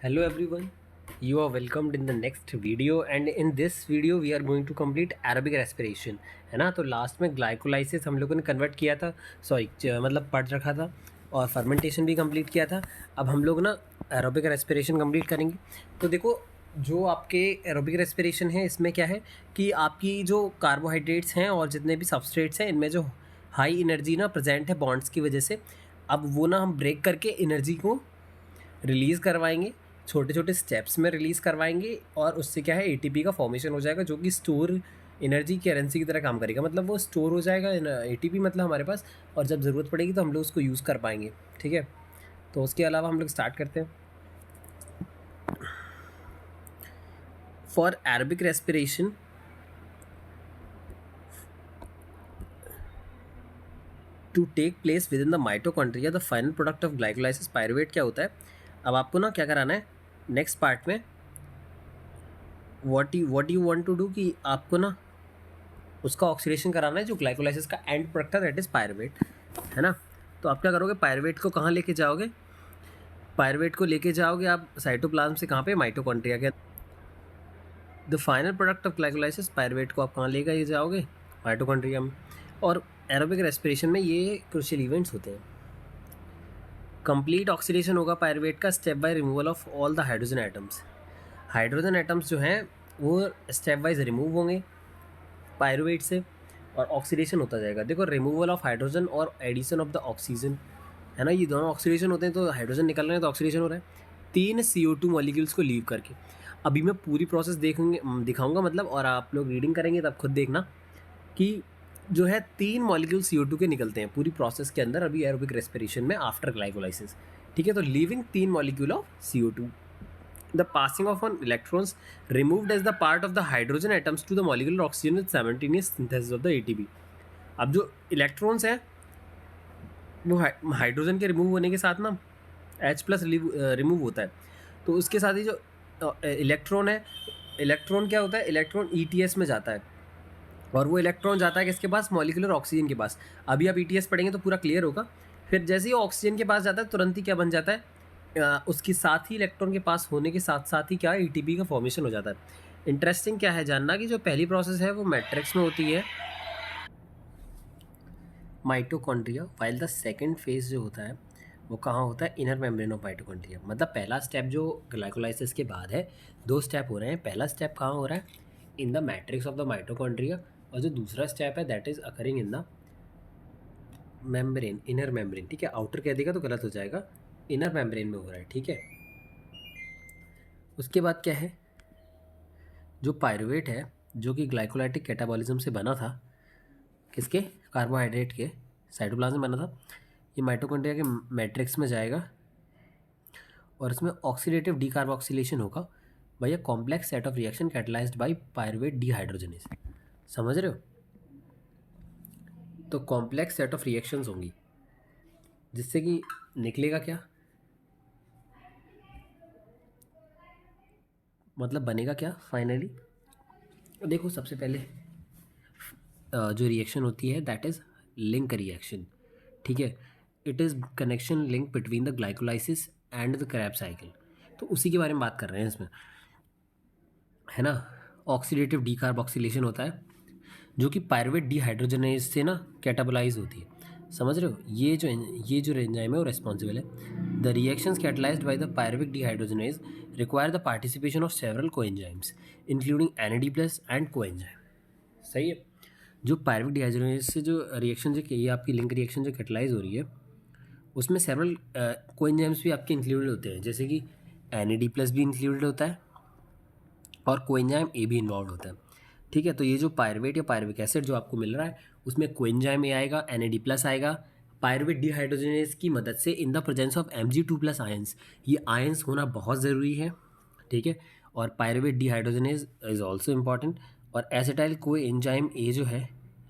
Hello everyone, you are welcomed in the next video and in this video we are going to complete aerobic respiration है ना। तो last में glycolysis हम लोगों ने convert किया था, सॉरी मतलब पढ़ रखा था और फर्मेंटेशन भी कंप्लीट किया था। अब हम लोग ना एरोबिक रेस्पिरेशन कंप्लीट करेंगे। तो देखो, जो आपके एरोबिक रेस्पिरेशन है इसमें क्या है कि आपकी जो कार्बोहाइड्रेट्स हैं और जितने भी सबस्ट्रेट्स हैं इनमें जो हाई एनर्जी ना प्रेजेंट है बॉन्ड्स की वजह से, अब वो ना हम ब्रेक करके एनर्जी को रिलीज़ करवाएंगे, छोटे छोटे स्टेप्स में रिलीज़ करवाएंगे और उससे क्या है एटीपी का फॉर्मेशन हो जाएगा जो कि स्टोर एनर्जी करेंसी की तरह काम करेगा। मतलब वो स्टोर हो जाएगा एटीपी मतलब हमारे पास, और जब ज़रूरत पड़ेगी तो हम लोग उसको यूज़ कर पाएंगे। ठीक है, तो उसके अलावा हम लोग स्टार्ट करते हैं। For aerobic respiration to take place within the mitochondria the final product of glycolysis pyruvate क्या होता है। अब आपको ना क्या कराना है नेक्स्ट पार्ट में, what you want to do कि आपको ना उसका ऑक्सीडेशन कराना है जो ग्लाइकोलाइसिस का एंड प्रोडक्ट है, दैट इज पायरुवेट, है ना। तो आप क्या करोगे, पायरुवेट को कहाँ लेके जाओगे, पायरुवेट को लेके जाओगे आप साइटोप्लाज्म से, कहाँ पे, माइटोकॉन्ड्रिया के। The final product of glycolysis pyruvate को आप कहाँ लेकर जाओगे, माइटोकॉन्ड्रिया में। और एरोबिक रेस्पिरेशन में ये क्रूशियल इवेंट्स होते हैं। कंप्लीट ऑक्सीडेशन होगा पायरुवेट का step by removal of all the hydrogen atoms. Hydrogen atoms जो हैं वो स्टेप वाइज रिमूव होंगे पायरुवेट से और ऑक्सीडेशन होता जाएगा। देखो, रिमूवल ऑफ हाइड्रोजन और एडिशन ऑफ द ऑक्सीजन, है ना, ये दोनों ऑक्सीडेशन होते हैं। तो हाइड्रोजन निकल रहे हैं तो ऑक्सीडेशन हो रहा है 3 CO2 मॉलिक्यूल्स को लीव करके। अभी मैं पूरी प्रोसेस दिखाऊंगा मतलब, और आप लोग रीडिंग करेंगे तब खुद देखना कि जो है 3 मॉलिक्यूल CO2 के निकलते हैं पूरी प्रोसेस के अंदर, अभी एरोबिक रेस्पिरेशन में आफ्टर ग्लाइकोलाइसिस। ठीक है, तो leaving 3 molecule of CO2, the passing of on electrons removed as the part of the hydrogen atoms to the molecular oxygen with simultaneous synthesis of the ATP। अब जो electrons हैं वो hydrogen के remove होने के साथ ना H+ रिमूव होता है, तो उसके साथ ही जो इलेक्ट्रॉन है, इलेक्ट्रॉन क्या होता है, इलेक्ट्रॉन ETS में जाता है और वो इलेक्ट्रॉन जाता है किसके पास, मॉलिक्यूलर ऑक्सीजन के पास। अभी आप ETS पढ़ेंगे तो पूरा क्लियर होगा। फिर जैसे ही ऑक्सीजन के पास जाता है तुरंत ही क्या बन जाता है, उसके साथ ही इलेक्ट्रॉन के पास होने के साथ साथ ही क्या है एटीपी का फॉर्मेशन हो जाता है। इंटरेस्टिंग क्या है जानना कि जो पहली प्रोसेस है वो मैट्रिक्स में होती है, mitochondria, while the second phase जो होता है वो कहाँ होता है, इनर मेम्ब्रेन ऑफ माइटोकॉन्ड्रिया। मतलब पहला स्टेप जो ग्लाइकोलाइसिस के बाद है, 2 स्टेप हो रहे हैं। पहला स्टेप कहाँ हो रहा है, in the matrix of the mitochondria, और जो दूसरा स्टेप है that is occurring in the membrane, inner membrane. ठीक है, आउटर कह देगा तो गलत हो जाएगा, इनर मेम्ब्रेन में हो रहा है। ठीक है, उसके बाद क्या है, जो पायरुवेट है जो कि ग्लाइकोलाइटिक कैटाबॉलिज्म से बना था, किसके, कार्बोहाइड्रेट के, साइटोप्लाज्म में बना था, ये माइटोकॉन्ड्रिया के मैट्रिक्स में जाएगा और इसमें ऑक्सीडेटिव डीकार्बोक्सिलेशन होगा by a complex set of reaction catalysed by pyruvate dehydrogenase. समझ रहे हो, तो कॉम्प्लेक्स सेट ऑफ रिएक्शंस होंगी जिससे कि निकलेगा क्या, मतलब बनेगा क्या फाइनली। देखो, सबसे पहले जो रिएक्शन होती है दैट इज़ लिंक रिएक्शन। ठीक है, it is connection link between the glycolysis and the Krebs cycle. तो उसी के बारे में बात कर रहे हैं इसमें, है ना। ऑक्सीडेटिव डीकार्बोक्सिलेशन होता है जो कि पायरुवेट डीहाइड्रोजनेज से ना कैटाबोलाइज होती है। समझ रहे हो, ये जो एंजाइम है वो रिस्पॉन्सिबल है। The reactions catalysed by the pyruvic dehydrogenase require the participation of several coenzymes including NAD+ and coenzyme. सही है, जो पायरुविक डीहाइड्रोजनेज से जो रिएक्शन जो ये आपकी लिंक रिएक्शन जो कैटलाइज हो रही है उसमें सेवरल कोएंजाइम्स भी आपके इंक्लूडेड होते हैं, जैसे कि NAD+ भी इंक्लूडेड होता है और कोएंजाइम A भी इन्वॉल्व होता है। ठीक है, तो ये जो पायरुवेट या पायरुविक एसिड जो आपको मिल रहा है उसमें कोएंजाइम A आएगा, NAD+ आएगा, पायरुवेट डीहाइड्रोजनेज की मदद से in the presence of Mg2+ ions. ये आयंस होना बहुत ज़रूरी है। ठीक है, और pyruvate dehydrogenase is also important, और एसिटाइल कोएंजाइम A जो है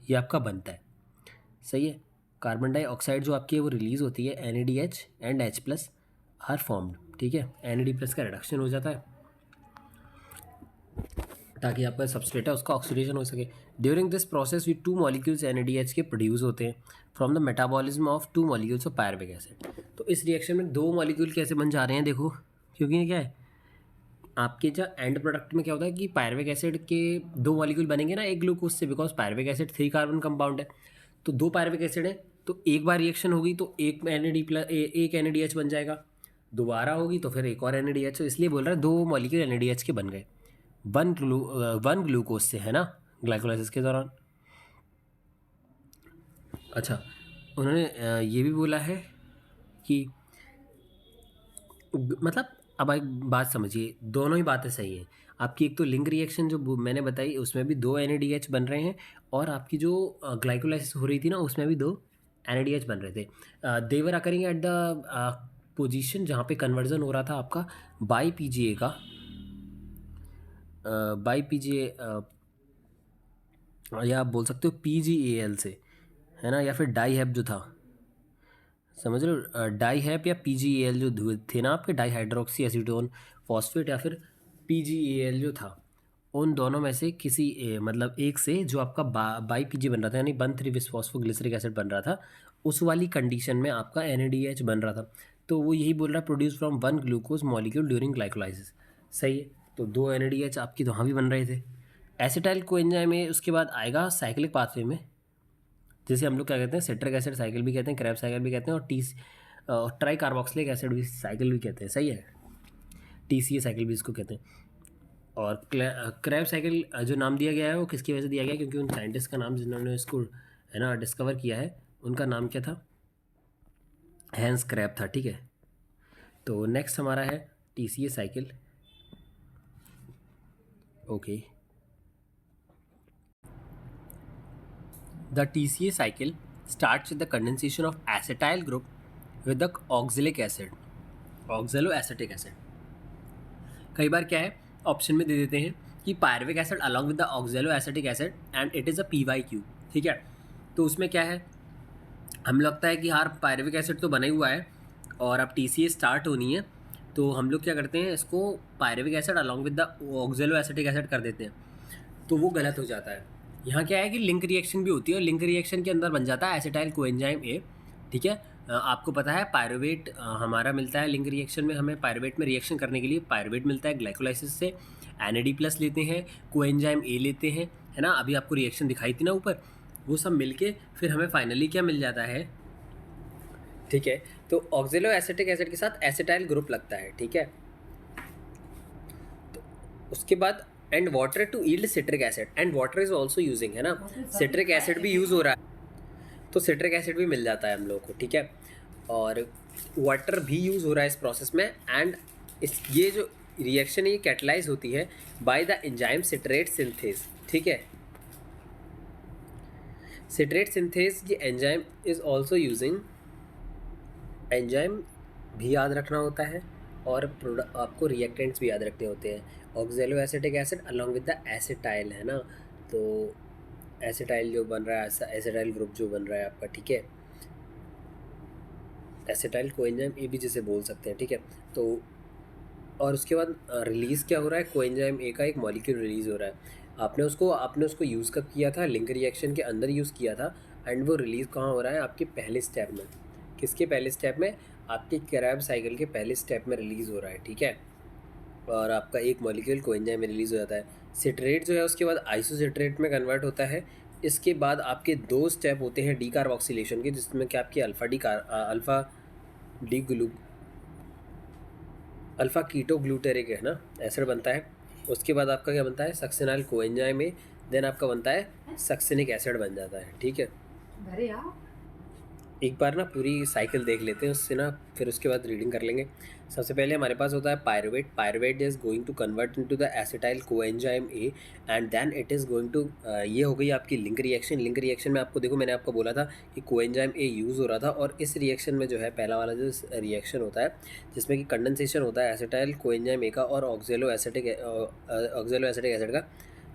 ये आपका बनता है। सही है, कार्बन डाइऑक्साइड जो आपकी है वो रिलीज़ होती है, NADH and H+ are formed. ठीक है, NAD+ का रिडक्शन हो जाता है ताकि आपका सबस्ट्रेट है उसका ऑक्सीडेशन हो सके। During this process we 2 molecules NADH के प्रोड्यूस होते हैं from the metabolism of 2 molecules of pyruvic acid. तो इस रिएक्शन में 2 मॉलिक्यूल कैसे बन जा रहे हैं देखो, क्योंकि ये क्या है, आपके जो एंड प्रोडक्ट में क्या होता है कि पायरुविक एसिड के दो मॉलिक्यूल बनेंगे ना एक ग्लूकोज से, because pyruvic acid 3 carbon compound है। तो दो पायरुविक एसिड है, तो एक बार रिएक्शन होगी तो एक एक NADH बन जाएगा, दोबारा होगी तो फिर एक और NADH। तो इसलिए बोल रहा है दो मॉलिक्यूल NADH के बन गए वन ग्लूकोज से, है ना, ग्लाइकोलाइसिस के दौरान। अच्छा, उन्होंने ये भी बोला है कि मतलब अब एक बात समझिए, दोनों ही बातें सही हैं आपकी। एक तो लिंक रिएक्शन जो मैंने बताई उसमें भी दो NADH बन रहे हैं, और आपकी जो ग्लाइकोलाइसिस हो रही थी ना उसमें भी दो NADH बन रहे थे। देवर अकरिंग एट द पोजीशन जहाँ पे कन्वर्जन हो रहा था आपका बाई PGA का, बाई PGA, या आप बोल सकते हो PGAL से, है ना, या फिर डाई हैप जो था, समझ रहे हो, डाई हैप या PGAL जो थे ना आपके, डाई हाइड्रोक्सी एसीटोन फॉस्फेट, या फिर PGAL जो था, उन दोनों में से किसी मतलब एक से जो आपका बाई PG बन रहा था, यानी 1,3 बिसफॉस्फोग्लिसरिक एसिड बन रहा था, उस वाली कंडीशन में आपका NADH बन रहा था। तो वो यही बोल रहा है produce from one glucose molecule during glycolysis. सही है, तो दो NADH आपकी तो वहाँ भी बन रहे थे। एसिटाइल कोएंजाइम में उसके बाद आएगा साइक्लिक पाथवे में, जिसे हम लोग क्या कहते हैं, सिट्रिक एसिड साइकिल भी कहते हैं, क्रैब साइकिल भी कहते हैं, और ट्राई कार्बोक्सिलिक एसिड भी साइकिल भी कहते हैं। सही है, TCA साइकिल भी इसको कहते हैं। और क्रैब साइकिल जो नाम दिया गया है वो किसकी वजह से दिया गया है, क्योंकि उन साइंटिस्ट का नाम जिन्होंने इसको, है ना, डिस्कवर किया है, उनका नाम क्या था, हैंस क्रैब था। ठीक है, तो नेक्स्ट हमारा है TCA cycle. Okay, the TCA cycle starts with the condensation of acetyl group with the oxalic acid, oxaloacetic acid। कई बार क्या है ऑप्शन में दे देते हैं कि pyruvic acid along with the oxaloacetic acid and it is a PYQ। ठीक है, तो उसमें क्या है, हम लगता है कि यार पायरुविक एसिड तो बना ही हुआ है और अब TCA स्टार्ट होनी है, तो हम लोग क्या करते हैं, इसको pyruvic acid along with the oxaloacetic acid कर देते हैं, तो वो गलत हो जाता है। यहाँ क्या है कि लिंक रिएक्शन भी होती है, और लिंक रिएक्शन के अंदर बन जाता है एसिटाइल कोएंजाइम A। ठीक है, आपको पता है पायरुवेट हमारा मिलता है लिंक रिएक्शन में, हमें पायरुवेट में रिएक्शन करने के लिए पायरुवेट मिलता है ग्लाइकोलाइसिस से, NAD+ लेते हैं, कोएंजाइम A लेते हैं, है ना, अभी आपको रिएक्शन दिखाई थी ना ऊपर, वो सब मिलके फिर हमें फाइनली क्या मिल जाता है। ठीक है, तो ऑक्जेलोएसिटिक एसिड के साथ एसिटाइल ग्रुप लगता है। ठीक है, तो उसके बाद and water to yield citric acid, and water is also using, है ना, सिट्रिक एसिड भी यूज़ हो रहा है, तो सिट्रिक एसिड भी मिल जाता है हम लोग को। ठीक है, और वाटर भी यूज़ हो रहा है इस प्रोसेस में, एंड ये जो रिएक्शन है ये कैटलाइज होती है by the enzyme citrate synthase. ठीक है, सिट्रेट सिंथेज ये enzyme is also using, enzyme भी याद रखना होता है और आपको रिएक्टेंट्स भी याद रखने होते हैं। Oxaloacetic acid along with the acetyl, है ना, तो एसिटाइल जो बन रहा है, एसिटाइल ग्रुप जो बन रहा है आपका। ठीक है, एसिटाइल कोएंजाइम ए भी जिसे बोल सकते हैं। ठीक है, तो और उसके बाद रिलीज़ क्या हो रहा है, कोएंजाइम ए का एक मॉलिक्यूल रिलीज़ हो रहा है। आपने उसको यूज़ कब किया था, लिंक रिएक्शन के अंदर यूज़ किया था, एंड वो रिलीज़ कहाँ हो रहा है, आपके पहले स्टेप में। किसके पहले स्टेप में, आपके क्रैब साइकिल के पहले स्टेप में रिलीज़ हो रहा है। ठीक है, और आपका एक मॉलिक्यूल कोएंजाइम में रिलीज़ हो जाता है। सिट्रेट जो है उसके बाद आइसोसिट्रेट में कन्वर्ट होता है। इसके बाद आपके दो स्टेप होते हैं डीकार्बोक्सिलेशन के, जिसमें कि आपकी अल्फ़ा कीटो ग्लूटेरिक, है ना, एसिड बनता है। उसके बाद आपका क्या बनता है, सक्सिनाइल कोएंजाइम में, देन आपका बनता है सक्सिनिक एसिड बन जाता है। ठीक है, एक बार ना पूरी साइकिल देख लेते हैं उससे ना, फिर उसके बाद रीडिंग कर लेंगे। सबसे पहले हमारे पास होता है pyruvate is going to convert into the acetyl coenzyme A, and then it is going to, ये हो गई आपकी लिंक रिएक्शन में आपको देखो मैंने आपको बोला था कि कोएंजाइम ए यूज़ हो रहा था, और इस रिएक्शन में जो है पहला वाला जो रिएक्शन होता है जिसमें कि कंडेंसेशन होता है एसिटाइल कोएंजाइम ए का और ऑक्जेलोएसिटिक एसिड का,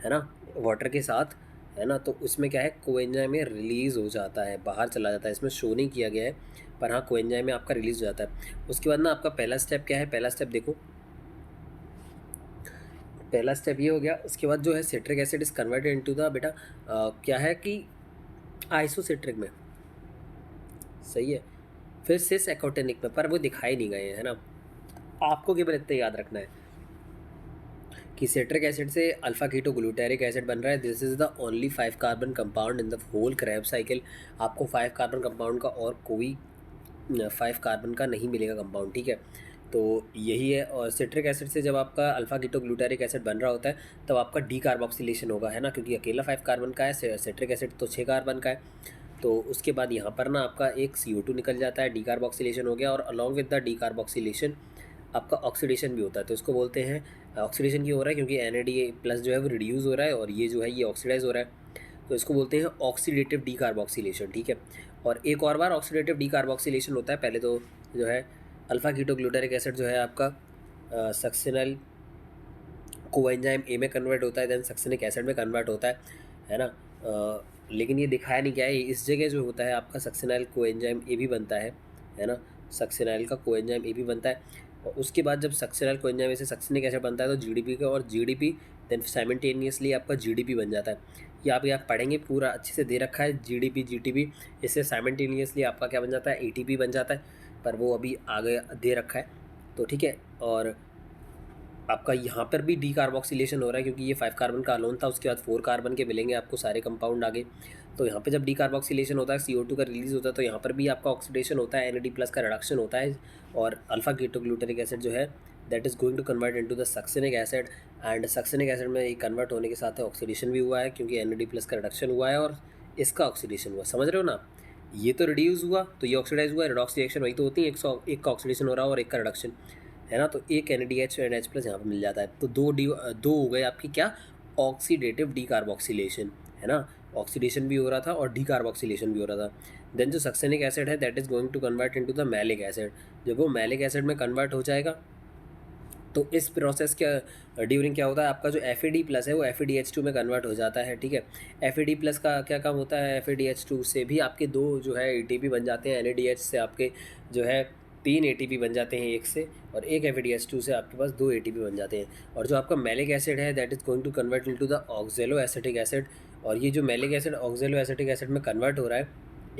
है ना, वाटर के साथ, है ना, तो उसमें क्या है, कोएंजाइम में रिलीज़ हो जाता है, बाहर चला जाता है। इसमें शो नहीं किया गया है, पर हाँ कोएंजाइम में आपका रिलीज़ हो जाता है। उसके बाद ना आपका पहला स्टेप क्या है, पहला स्टेप देखो, पहला स्टेप ये हो गया। उसके बाद जो है citric acid is converted into the, बेटा क्या है कि आइसोसिट्रिक में, सही है, फिर सिस एकोटेनिक में, पर वो दिखाई नहीं गए हैं, है ना, आपको केवल इतना याद रखना है। कि सिट्रिक एसिड से अल्फा कीटो ग्लूटेरिक एसिड बन रहा है। This is the only 5 carbon compound in the whole Krebs cycle. आपको 5 कार्बन कंपाउंड का और कोई 5 कार्बन का नहीं मिलेगा कंपाउंड, ठीक है। तो यही है। और सिट्रिक एसिड से जब आपका अल्फा कीटो ग्लूटेरिक एसिड बन रहा होता है तब आपका डी कार्बोक्सिलेशन होगा, है ना, क्योंकि अकेला 5 कार्बन का है, सिट्रिक एसिड तो 6 कार्बन का है। तो उसके बाद यहाँ पर ना आपका एक CO2 निकल जाता है, डी कार्बोक्सिलेशन हो गया, और along with the D carboxylation आपका ऑक्सीडेशन भी होता है। तो इसको बोलते हैं, ऑक्सीडेशन क्यों हो रहा है, क्योंकि NADA+ जो है वो रिड्यूस हो रहा है और ये जो है ये ऑक्सीडाइज हो रहा है। तो इसको बोलते हैं ऑक्सीडेटिव डी कार्बोक्सिलेशन, ठीक है। और एक और बार ऑक्सीडेटिव डी कार्बोक्सिलेशन होता है। पहले तो जो है अल्फा कीटो ग्लूटेरिक एसिड जो है आपका सक्सिनल कोएंजाइम ए में कन्वर्ट होता है, देन सक्सिनिक एसिड में कन्वर्ट होता है ना। लेकिन ये दिखाया नहीं गया है। इस जगह जो होता है आपका सक्सिनाइल कोएंजाइम ए भी बनता है ना, सक्सिनाइल का कोएंजाइम ए भी बनता है। और उसके बाद जब सक्सिनाइल कोएंजाइम ए से सक्सिनिक एसिड बनता है तो GDP का, और GDP देन साइमल्टेनियसली आपका GDP बन जाता है। ये आप यहाँ पढ़ेंगे, पूरा अच्छे से दे रखा है GDP GTP, इससे साइमल्टेनियसली आपका क्या बन जाता है, ATP बन जाता है, पर वो अभी आगे दे रखा है, तो ठीक है। और आपका यहाँ पर भी डी कार्बोक्सिलेशन हो रहा है क्योंकि ये 5 कार्बन का अलोन था, उसके बाद 4 कार्बन के मिलेंगे आपको सारे कंपाउंड आगे। तो यहाँ पे जब डी कार्बोक्सिलेशन होता है, CO2 का रिलीज होता है, तो यहाँ पर भी आपका ऑक्सीडेशन होता है, NAD+ का रिडक्शन होता है, और अल्फा कीटो ग्लूटेरिक एसिड जो है that is going to convert into the succinic acid. And succinic acid में ये कन्वर्ट होने के साथ ऑक्सीडेशन भी हुआ है क्योंकि NAD+ का रिडक्शन हुआ है और इसका ऑक्सीडेशन हुआ, समझ रहे हो ना। ये तो रिड्यूस हुआ तो ये ऑक्सीडाइज हुआ, रिडॉक्स रिएक्शन वही तो होती है, एक का ऑक्सीडेशन हो रहा है और एक का रिडक्शन, है ना। तो एक NADH और NH+ यहाँ पर मिल जाता है। तो दो हो गए आपकी क्या, ऑक्सीडेटिव डी कार्बोक्सिलेशन, है ना। ऑक्सीडेशन भी हो रहा था और डी कार्बोक्सिलेशन भी हो रहा था। देन जो सक्सेनिक एसिड है that is going to convert into the malic acid. जब वो मैलिक एसिड में कन्वर्ट हो जाएगा तो इस प्रोसेस के ड्यूरिंग क्या होता है, आपका जो FAD+ है वो FADH2 में कन्वर्ट हो जाता है, ठीक है। FAD+ का क्या काम होता है, FADH2 से भी आपके दो जो है ATP बन जाते हैं, NADH से आपके जो है 3 ATP बन जाते हैं एक से, और एक FADH2 से आपके पास 2 ATP बन जाते हैं। और जो आपका मैलिक एसिड है that is going to convert into the oxaloacetic acid. और ये जो malic acid oxaloacetic acid में कन्वर्ट हो रहा है,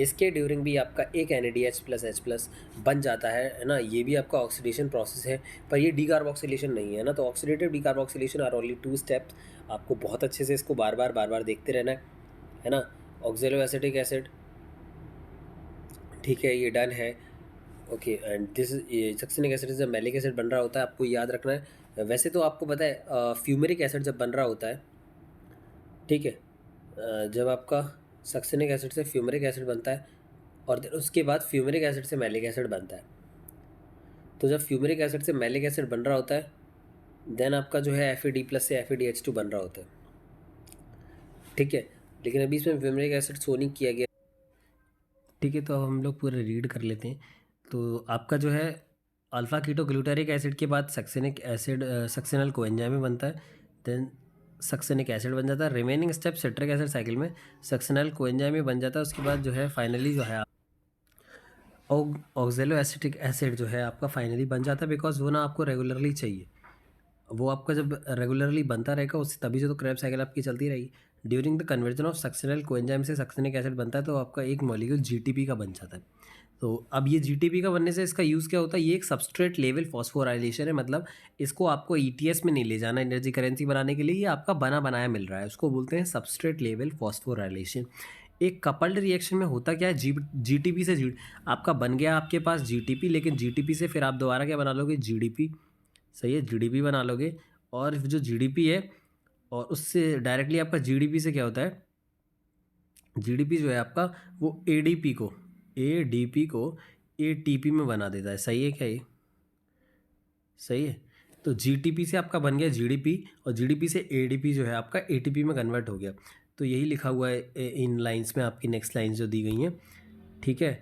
इसके ड्यूरिंग भी आपका एक NADH+H+ बन जाता है ना। ये भी आपका ऑक्सीडेशन प्रोसेस है, पर ये डी कार्बोक्सिलेशन नहीं है ना। तो oxidative decarboxylation are only 2 steps. आपको बहुत अच्छे से इसको बार बार देखते रहना है ना। ऑक्जेलो एसिटिक एसिड, ठीक है, ये डन है, ओके। एंड दिस ये सक्सिनिक एसिड से मैलिक एसिड बन रहा होता है, आपको याद रखना है। वैसे तो आपको पता है फ्यूमेरिक एसिड जब बन रहा होता है, ठीक है, जब आपका सक्सिनिक एसिड से फ्यूमेरिक एसिड बनता है और फिर उसके बाद फ्यूमेरिक एसिड से मैलिक एसिड बनता है। तो जब फ्यूमेरिक एसिड से मैलिक एसिड बन रहा होता है देन आपका जो है FAD+ से FADH2 बन रहा होता है, ठीक है। लेकिन अभी इसमें फ्यूमेरिक एसिड शो नहीं किया गया, ठीक है। तो अब हम लोग पूरे रीड कर लेते हैं। तो आपका जो है अल्फा कीटो ग्लूटारिक एसिड के बाद सक्सिनिक एसिड सक्सिनल कोएंजाइम में बनता है, देन सक्सिनिक एसिड बन जाता है। Remaining step citric acid cycle में सक्सिनल कोएंजाइम में बन जाता है। उसके बाद जो है फाइनली जो है ऑक्जेलो एसिटिक एसिड जो है आपका फाइनली बन जाता है, बिकॉज वो ना आपको रेगुलरली चाहिए। वो आपका जब रेगुलरली बनता रहेगा उससे तभी से तो क्रेब साइकिल आपकी चलती रहेगी। During the conversion of succinyl coenzyme से सक्सिनिक एसिड बनता है तो आपका एक मॉलिक्यूल GTP का बन जाता है। तो अब ये GTP का बनने से इसका यूज़ क्या होता है, ये एक सबस्ट्रेट लेवल फॉस्फोराइलेशन है, मतलब इसको आपको ETS में नहीं ले जाना एनर्जी करेंसी बनाने के लिए, ये आपका बना बनाया मिल रहा है, उसको बोलते हैं सबस्ट्रेट लेवल फॉस्फोराइलेशन। एक कपल्ड रिएक्शन में होता क्या है, GTP से आपका बन गया आपके पास GTP, लेकिन GTP से फिर आप दोबारा क्या बना लोगे, GDP, सही है, GDP बना लोगे। और जो GDP है और उससे डायरेक्टली आपका GDP से क्या होता है, GDP जो है आपका वो ADP को ATP में बना देता है, सही है क्या ये, सही है। तो GTP से आपका बन गया GDP और GDP से ADP जो है आपका ATP में कन्वर्ट हो गया। तो यही लिखा हुआ है इन लाइंस में, आपकी नेक्स्ट लाइंस जो दी गई हैं, ठीक है।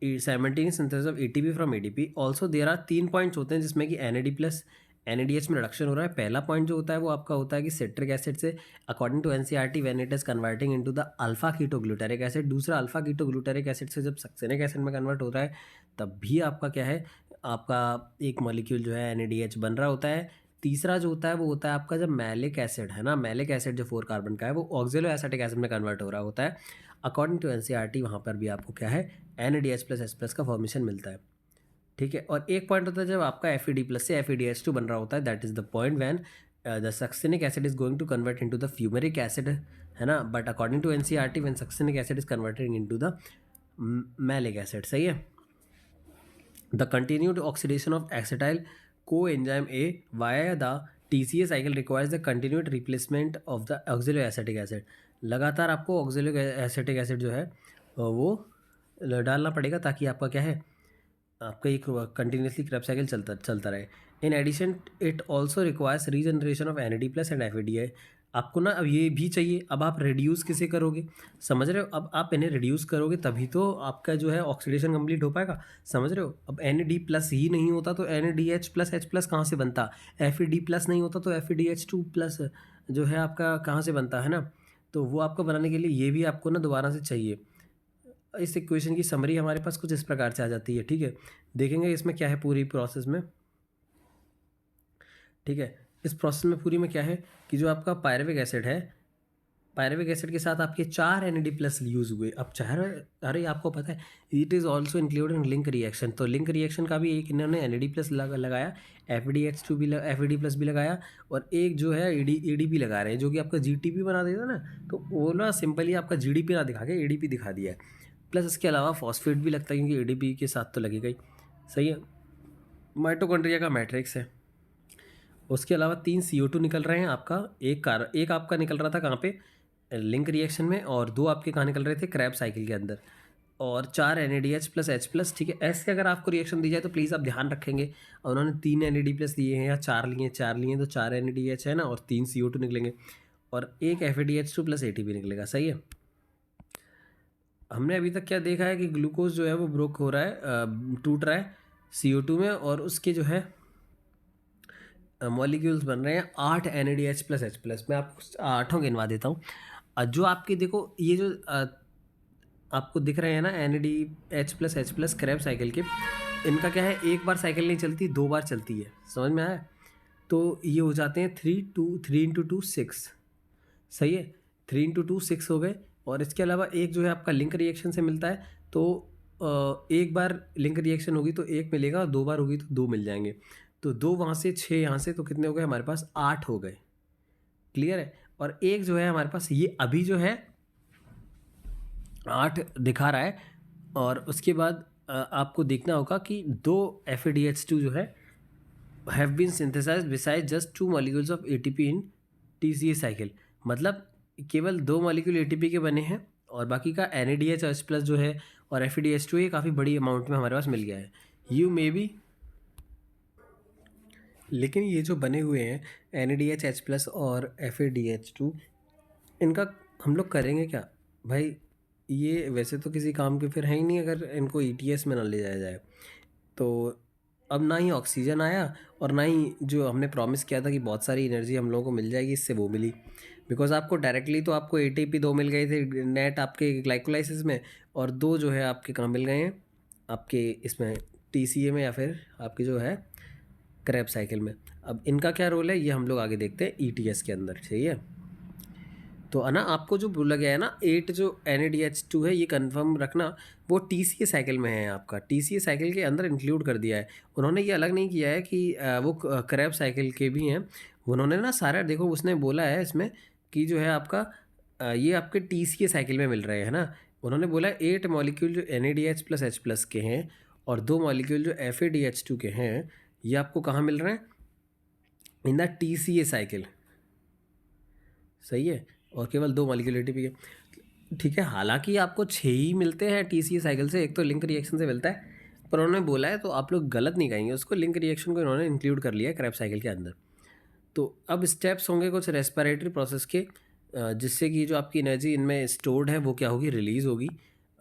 Simultaneous synthesis of ATP from ADP also there are 3 points होते हैं जिसमें कि NAD+ NADH में रिडक्शन हो रहा है। पहला पॉइंट जो होता है वो आपका होता है कि सिट्रिक एसिड से according to NCERT when it is converting into the alpha keto glutaric acid. दूसरा अल्फा कीटो ग्लूटारिक एसिड से जब सक्सेनिक एसिड में कन्वर्ट हो रहा है तब भी आपका क्या है, आपका एक मॉलिक्यूल जो है NADH बन रहा होता है। तीसरा जो होता है वो होता है आपका जब मैलिक एसिड है ना, मैलिक एसिड जो 4 कार्बन का है वो ऑक्जेलो एसिटिक एसिड में कन्वर्ट हो रहा होता है। अकॉर्डिंग टू NCERT वहाँ पर भी आपको क्या है, NADH+H+ का फॉर्मेशन मिलता है, ठीक है। और एक पॉइंट होता है जब आपका FAD+ से FADH2 बन रहा होता है, that is the point when the succinic acid is going to convert into the fumaric acid, है ना, but according to NCERT when succinic acid is converted into the malic acid, सही है। The continued oxidation of acetyl coenzyme A via the TCA cycle requires the continued replacement of the oxaloacetic acid. लगातार आपको oxalo acetic acid जो है वो डालना पड़ेगा ताकि आपका क्या है, आपका एक कंटिन्यूसली क्रैब साइकिल चलता चलता रहे। In addition it also requires regeneration of NAD+ and FADI। आपको ना अब ये भी चाहिए, अब आप रिड्यूस किसे करोगे, समझ रहे हो, अब आप इन्हें रिड्यूस करोगे तभी तो आपका जो है ऑक्सीडेशन कंप्लीट हो पाएगा, समझ रहे हो। अब NAD+ ही नहीं होता तो NADH+H+ कहाँ से बनता, FAD+ नहीं होता तो FADH2+ जो है आपका कहाँ से बनता है ना। तो वो आपको बनाने के लिए ये भी आपको ना दोबारा से चाहिए। इस इक्वेशन की समरी हमारे पास कुछ इस प्रकार से आ जाती है, ठीक है। देखेंगे इसमें क्या है पूरी प्रोसेस में, ठीक है। इस प्रोसेस में पूरी में क्या है कि जो आपका पायरुविक एसिड है, पायरुविक एसिड के साथ आपके 4 NAD+ यूज़ हुए। अब चार, अरे आपको पता है it is also included in link reaction, तो लिंक रिएक्शन का भी एक इन्होंने NAD+ लगाया, FADH2 भी FAD+ भी लगाया, और एक जो है ADP लगा रहे हैं जो कि आपका GTP बना देता ना। तो वो ना सिंपली आपका GDP ना दिखा के ADP दिखा दिया है। प्लस इसके अलावा फॉस्फेट भी लगता है क्योंकि ADP के साथ तो लगेगा ही, सही है। माइटोकॉन्ड्रिया का मैट्रिक्स है। उसके अलावा 3 CO2 निकल रहे हैं आपका, एक आपका निकल रहा था कहाँ पे, लिंक रिएक्शन में, और 2 आपके कहाँ निकल रहे थे, क्रैब साइकिल के अंदर, और 4 NADH+H+, ठीक है। ऐसे अगर आपको रिएक्शन दी जाए तो प्लीज़ आप ध्यान रखेंगे, और उन्होंने 3 NAD+ दिए हैं या 4 लिए, 4 लिए तो 4 NADH है ना, और 3 CO2 निकलेंगे, और एक FADH2+ ATP निकलेगा, सही है। हमने अभी तक क्या देखा है कि ग्लूकोज जो है वो ब्रोक हो रहा है, टूट रहा है CO2 में, और उसके जो है मॉलिक्यूल्स बन रहे हैं 8 NADH+H+। मैं आपको आठों गिनवा देता हूँ। जो आपके देखो ये जो आपको दिख रहे हैं ना NADH+H+ क्रैब साइकिल के, इनका क्या है, एक बार साइकिल नहीं चलती, 2 बार चलती है, समझ में आया। तो ये हो जाते हैं 3 × 2 6, सही है। 3 × 2 6 हो गए, और इसके अलावा एक जो है आपका लिंक रिएक्शन से मिलता है, तो एक बार लिंक रिएक्शन होगी तो 1 मिलेगा, 2 बार होगी तो 2 मिल जाएंगे, तो 2 वहाँ से, 6 यहाँ से, तो कितने हो गए हमारे पास, 8 हो गए, क्लियर है। और एक जो है हमारे पास ये अभी जो है 8 दिखा रहा है, और उसके बाद आपको देखना होगा कि 2 FADH2 जो है have been synthesised beside just 2 molecules of ATP in TCA cycle. मतलब केवल 2 मॉलिक्यूल ATP के बने हैं, और बाकी का NADH+ जो है और FADH2 ये काफ़ी बड़ी अमाउंट में हमारे पास मिल गया है। यू मे बी, लेकिन ये जो बने हुए हैं NADH+ और FADH2, इनका हम लोग करेंगे क्या भाई, ये वैसे तो किसी काम के फिर है ही नहीं अगर इनको ETS में ना ले जाया जाए। तो अब ना ही ऑक्सीजन आया, और ना ही जो हमने प्रॉमिस किया था कि बहुत सारी एनर्जी हम लोगों को मिल जाएगी इससे, वो मिली। बिकॉज आपको डायरेक्टली तो आपको ATP 2 मिल गए थे नेट आपके ग्लाइकोलाइसिस में, और 2 जो है आपके कहाँ मिल गए हैं, आपके इसमें TCA में, या फिर आपके जो है क्रैब साइकिल में। अब इनका क्या रोल है ये हम लोग आगे देखते हैं ETS के अंदर, सही है। तो है ना, आपको जो बोला गया है ना 8 जो NADH2 है, ये कंफर्म रखना, वो TCA साइकिल में है, आपका TCA साइकिल के अंदर इंक्लूड कर दिया है उन्होंने। ये अलग नहीं किया है कि वो क्रैब साइकिल के भी हैं, उन्होंने ना सारा, देखो उसने बोला है इसमें कि जो है आपका ये आपके TCA साइकिल में मिल रहे हैं ना। उन्होंने बोला 8 मॉलिक्यूल जो NADH+H+ के हैं, और 2 मॉलिक्यूल जो FADH2 के हैं, ये आपको कहाँ मिल रहे हैं, इन द TCA साइकिल, सही है। और केवल 2 मॉलिक्यूल ATP के, ठीक है। हालांकि आपको 6 ही मिलते हैं TCA साइकिल से, एक तो लिंक रिएक्शन से मिलता है, पर उन्होंने बोला है तो आप लोग गलत नहीं कहेंगे उसको, लिंक रिएक्शन को इन्होंने इंक्लूड कर लिया है क्रैब साइकिल के अंदर। तो अब स्टेप्स होंगे कुछ रेस्पिरेटरी प्रोसेस के, जिससे कि जो आपकी एनर्जी इनमें स्टोर्ड है वो क्या होगी, रिलीज़ होगी।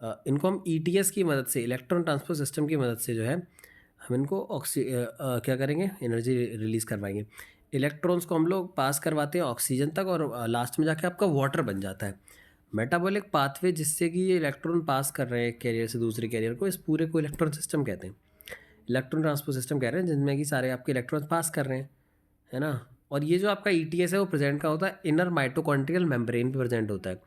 इनको हम ETS की मदद से, इलेक्ट्रॉन ट्रांसपोर्ट सिस्टम की मदद से जो है हम इनको क्या करेंगे, एनर्जी रिलीज़ करवाएंगे। इलेक्ट्रॉन्स को हम लोग पास करवाते हैं ऑक्सीजन तक, और लास्ट में जाके आपका वाटर बन जाता है। मेटाबॉलिक पाथवे जिससे कि ये इलेक्ट्रॉन पास कर रहे हैं एक कैरियर से दूसरे कैरियर को, इस पूरे को इलेक्ट्रॉन सिस्टम कहते हैं, इलेक्ट्रॉन ट्रांसपोर्ट सिस्टम कह रहे हैं, जिनमें कि सारे आपके इलेक्ट्रॉन्स पास कर रहे हैं, है ना। और ये जो आपका ETS है वो प्रेजेंट का होता है इनर माइटोकॉन्ड्रियल मेम्ब्रेन पे प्रेजेंट होता है।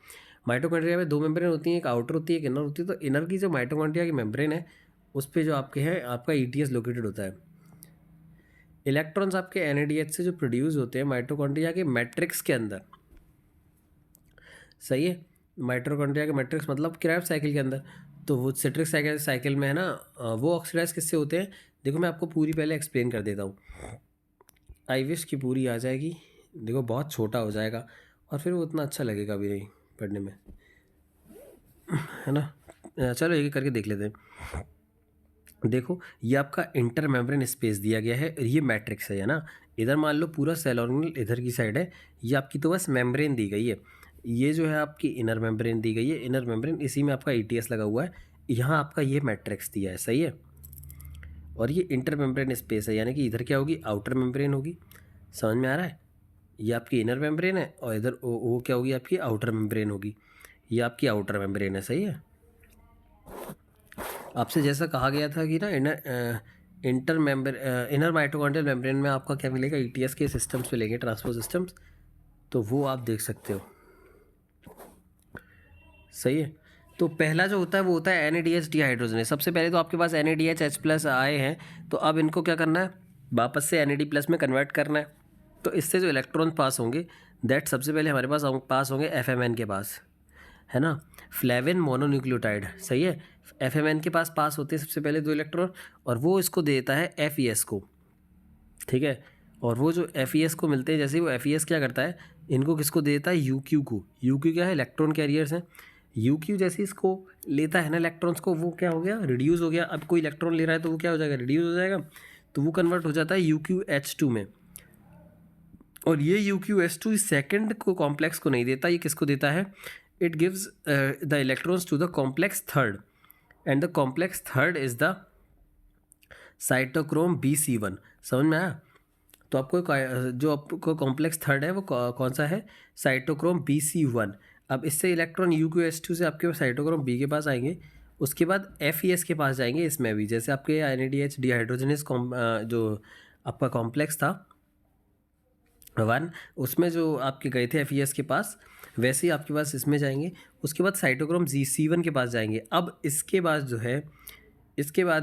माइटोकॉन्ड्रिया में 2 मेम्ब्रेन होती हैं, एक आउटर होती है एक इनर होती है। तो इनर की जो माइटोकॉन्ड्रिया की मेम्ब्रेन है उस पर जो आपके है आपका ETS लोकेटेड होता है। इलेक्ट्रॉन्स आपके NADH से जो प्रोड्यूस होते हैं माइटोकॉन्ड्रिया के मैट्रिक्स के अंदर, सही है, माइटोकॉन्ड्रिया के मैट्रिक्स मतलब क्रेब्स साइकिल के अंदर, तो वो सिट्रिक साइकिल में है ना, वो ऑक्सीडाइज किससे होते हैं? देखो मैं आपको पूरी पहले एक्सप्लेन कर देता हूँ, आई विश की पूरी आ जाएगी, देखो बहुत छोटा हो जाएगा और फिर वो उतना अच्छा लगेगा भी नहीं पढ़ने में, है ना। चलो एक एक करके देख लेते हैं। देखो ये आपका इंटर मेम्ब्रेन स्पेस दिया गया है, ये मैट्रिक्स है ना, इधर मान लो पूरा सेल ऑर्गेनल इधर की साइड है, ये आपकी तो बस मेम्ब्रेन दी गई है, ये जो है आपकी इनर मेम्ब्रेन दी गई है, इनर मेम्ब्रेन इसी में आपका ETS लगा हुआ है, यहाँ आपका ये मैट्रिक्स दिया है, सही है। और ये इंटर मेम्ब्रेन स्पेस है, यानी कि इधर क्या होगी, आउटर मेम्ब्रेन होगी, समझ में आ रहा है। ये आपकी इनर मेम्ब्रेन है और इधर वो क्या होगी, आपकी आउटर मेम्ब्रेन होगी, ये आपकी आउटर मेम्ब्रेन है, सही है। आपसे जैसा कहा गया था कि ना इनर माइटोकॉन्ड्रियल मेम्ब्रेन में आपका क्या मिलेगा, ETS के सिस्टम्स मिलेंगे, ट्रांसपोर्ट सिस्टम्स, तो वो आप देख सकते हो, सही है। तो पहला जो होता है वो होता है NADH डिहाइड्रोजनेज। सबसे पहले तो आपके पास NADH H+ आए हैं, तो अब इनको क्या करना है, वापस से NAD+ में कन्वर्ट करना है, तो इससे जो इलेक्ट्रॉन पास होंगे दैट सबसे पहले हमारे पास होंगे FMN के पास, है ना, फ्लेविन मोनोन्यूक्लियोटाइड, सही है। FMN के पास होते हैं सबसे पहले 2 इलेक्ट्रॉन, और वो इसको देता है FES को, ठीक है। और वो जो FES को मिलते हैं, जैसे वो FES क्या करता है, इनको किसको देता है, UQ को। UQ क्या है, इलेक्ट्रॉन कैरियर्स हैं। UQ जैसे इसको लेता है ना इलेक्ट्रॉन्स को, वो क्या हो गया, रिड्यूस हो गया। अब कोई इलेक्ट्रॉन ले रहा है तो वो क्या हो जाएगा, रिड्यूस हो जाएगा, तो वो कन्वर्ट हो जाता है UQH2 में। और ये UQH2 सेकंड को कॉम्प्लेक्स को नहीं देता, ये किसको देता है, it gives the electrons to the complex third, and the complex third is the cytochrome BC1। समझ में आया। तो आपको जो आपको कॉम्प्लेक्स थर्ड है वो कौन सा है, साइटोक्रोम BC1। अब इससे इलेक्ट्रॉन UQH2 से आपके साइटोक्रोम B के पास आएंगे, उसके बाद FES के पास जाएंगे, इसमें भी जैसे आपके NADH डिहाइड्रोजनेस जो आपका कॉम्प्लेक्स था 1, उसमें जो आपके गए थे FES के पास, वैसे ही आपके पास इसमें जाएंगे, उसके बाद साइटोक्रोम C1 के पास जाएंगे। अब इसके बाद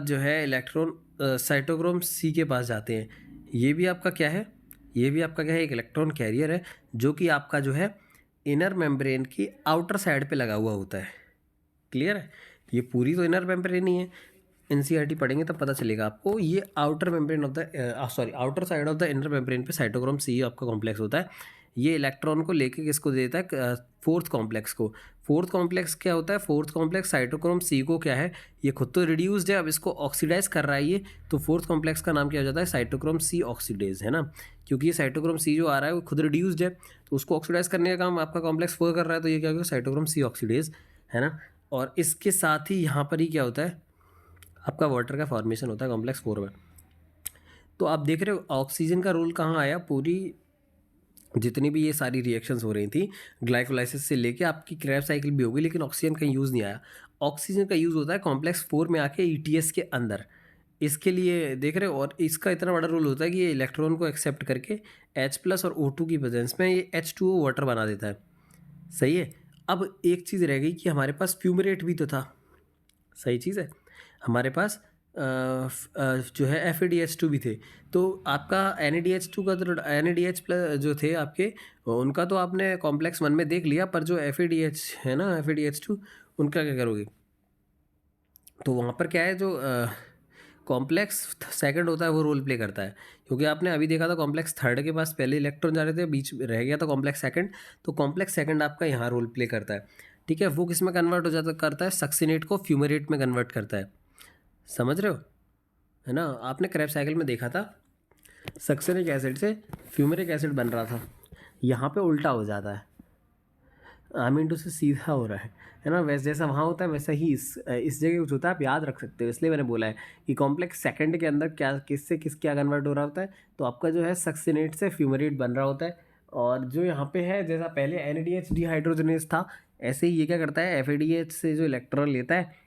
जो है इलेक्ट्रॉन साइटोक्रोम C के पास जाते हैं। ये भी आपका क्या है, एक इलेक्ट्रॉन कैरियर है, जो कि आपका जो है इनर मेम्ब्रेन की आउटर साइड पे लगा हुआ होता है, क्लियर है। ये पूरी तो इनर मेम्ब्रेन ही है, NCERT पढ़ेंगे तब पता चलेगा आपको। ये outer membrane of the outer side of the inner membrane पे साइटोक्रोम C आपका कॉम्प्लेक्स होता है। ये इलेक्ट्रॉन को लेके किसको देता है, फोर्थ कॉम्प्लेक्स को। फोर्थ कॉम्प्लेक्स क्या होता है, फोर्थ कॉम्प्लेक्स साइटोक्रोम C को क्या है, ये खुद तो रिड्यूस्ड है, अब इसको ऑक्सीडाइज कर रहा है ये, तो फोर्थ कॉम्प्लेक्स का नाम क्या हो जाता है, साइटोक्रोम C ऑक्सीडेज, है ना। क्योंकि ये साइटोक्रोम C जो आ रहा है वो खुद रिड्यूस्ड है, तो उसको ऑक्सीडाइज करने का काम आपका कॉम्प्लेक्स 4 कर रहा है, तो ये क्या होगा, साइटोक्रोम C ऑक्सीडेज, है ना। और इसके साथ ही यहाँ पर ही क्या होता है, आपका वाटर का फॉर्मेशन होता है कॉम्प्लेक्स 4 में। तो आप देख रहे हो ऑक्सीजन का रोल कहाँ आया, पूरी जितनी भी ये सारी रिएक्शंस हो रही थी ग्लाइकोलाइसिस से लेके आपकी क्रैब साइकिल भी होगी, लेकिन ऑक्सीजन का यूज़ नहीं आया। ऑक्सीजन का यूज़ होता है कॉम्प्लेक्स 4 में आके ETS के अंदर, इसके लिए देख रहे हो। और इसका इतना बड़ा रोल होता है कि ये इलेक्ट्रॉन को एक्सेप्ट करके H+ और O2 की प्रेजेंस में ये H2O वाटर बना देता है, सही है। अब एक चीज़ रह गई कि हमारे पास फ्यूमरेट भी तो था, सही चीज़ है, हमारे पास जो है FADH2 भी थे। तो आपका NADH2 का तो NADH+ जो थे आपके, उनका तो आपने कॉम्प्लेक्स 1 में देख लिया, पर जो FADH है ना, FADH2, उनका क्या करोगे। तो वहाँ पर क्या है, जो कॉम्प्लेक्स सेकंड होता है वो रोल प्ले करता है, क्योंकि आपने अभी देखा था कॉम्प्लेक्स थर्ड के पास पहले इलेक्ट्रॉन जा रहे थे, बीच रह गया था कॉम्प्लेक्स सेकंड, तो कॉम्प्लेक्स सेकंड आपका यहाँ रोल प्ले करता है, ठीक है। वो किस में कन्वर्ट हो जाता करता है, सक्सिनेट को फ्यूमरेट में कन्वर्ट करता है, समझ रहे हो, है ना। आपने क्रैब साइकिल में देखा था सक्सेनिक एसिड से फ्यूमरिक एसिड बन रहा था, यहाँ पे उल्टा हो जाता है, आमीन टू से सीधा हो रहा है ना। वैसे जैसा वहाँ होता है वैसा ही इस जगह कुछ होता है, आप याद रख सकते हो, इसलिए मैंने बोला है कि कॉम्प्लेक्स सेकंड के अंदर क्या किससे क्या कन्वर्ट हो रहा होता है, तो आपका जो है सक्सिनेट से फ्यूमरेट बन रहा होता है। और जो यहाँ पे है, जैसा पहले NADH डिहाइड्रोजनेज था, ऐसे ही ये क्या करता है, FADH से जो इलेक्ट्रॉन लेता है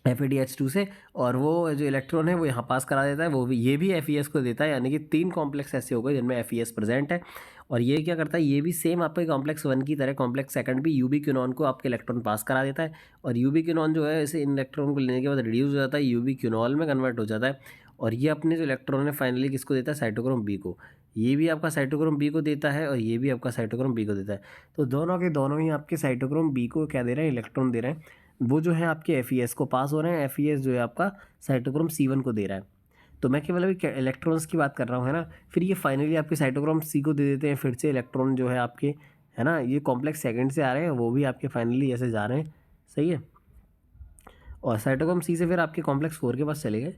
FADH2 से, और वो जो इलेक्ट्रॉन है वो यहाँ पास करा देता है, वो भी ये भी FES को देता है, यानी कि 3 कॉम्प्लेक्स ऐसे हो गए जिनमें FES प्रेजेंट है। और ये क्या करता है, ये भी सेम आपके कॉम्प्लेक्स 1 की तरह कॉम्प्लेक्स सेकंड भी यूबिक्विनॉन को आपके इलेक्ट्रॉन पास करा देता है, और यूबिक्विनॉन जो है इसे इन इलेक्ट्रॉन को लेने के बाद रिड्यूस हो जाता है, यूबिक्विनॉल में कन्वर्ट हो जाता है, और ये अपने जो इलेक्ट्रॉन है फाइनली किसको देता है, साइटोक्रोम बी को। ये भी आपका साइटोक्रोम बी को देता है और ये भी आपका साइटोक्रोम बी को देता है। तो दोनों के दोनों ही आपके साइटोक्रोम बी को क्या दे रहे हैं, इलेक्ट्रॉन दे रहे हैं। वो जो है आपके एफ को पास हो रहे हैं, एफ जो है आपका साइटोक्रोम C1 को दे रहा है। तो मैं केवल अभी इलेक्ट्रॉन्स की बात कर रहा हूँ, है ना। फिर ये फाइनली आपके साइटोक्रोम सी को दे देते हैं फिर से इलेक्ट्रॉन जो है आपके, है ना। ये कॉम्प्लेक्स सेकंड से आ रहे हैं, वो भी आपके फाइनली ऐसे जा रहे हैं, सही है। और साइटोक्रोम सी से फिर आपके कॉम्प्लेक्स 4 के पास चले गए,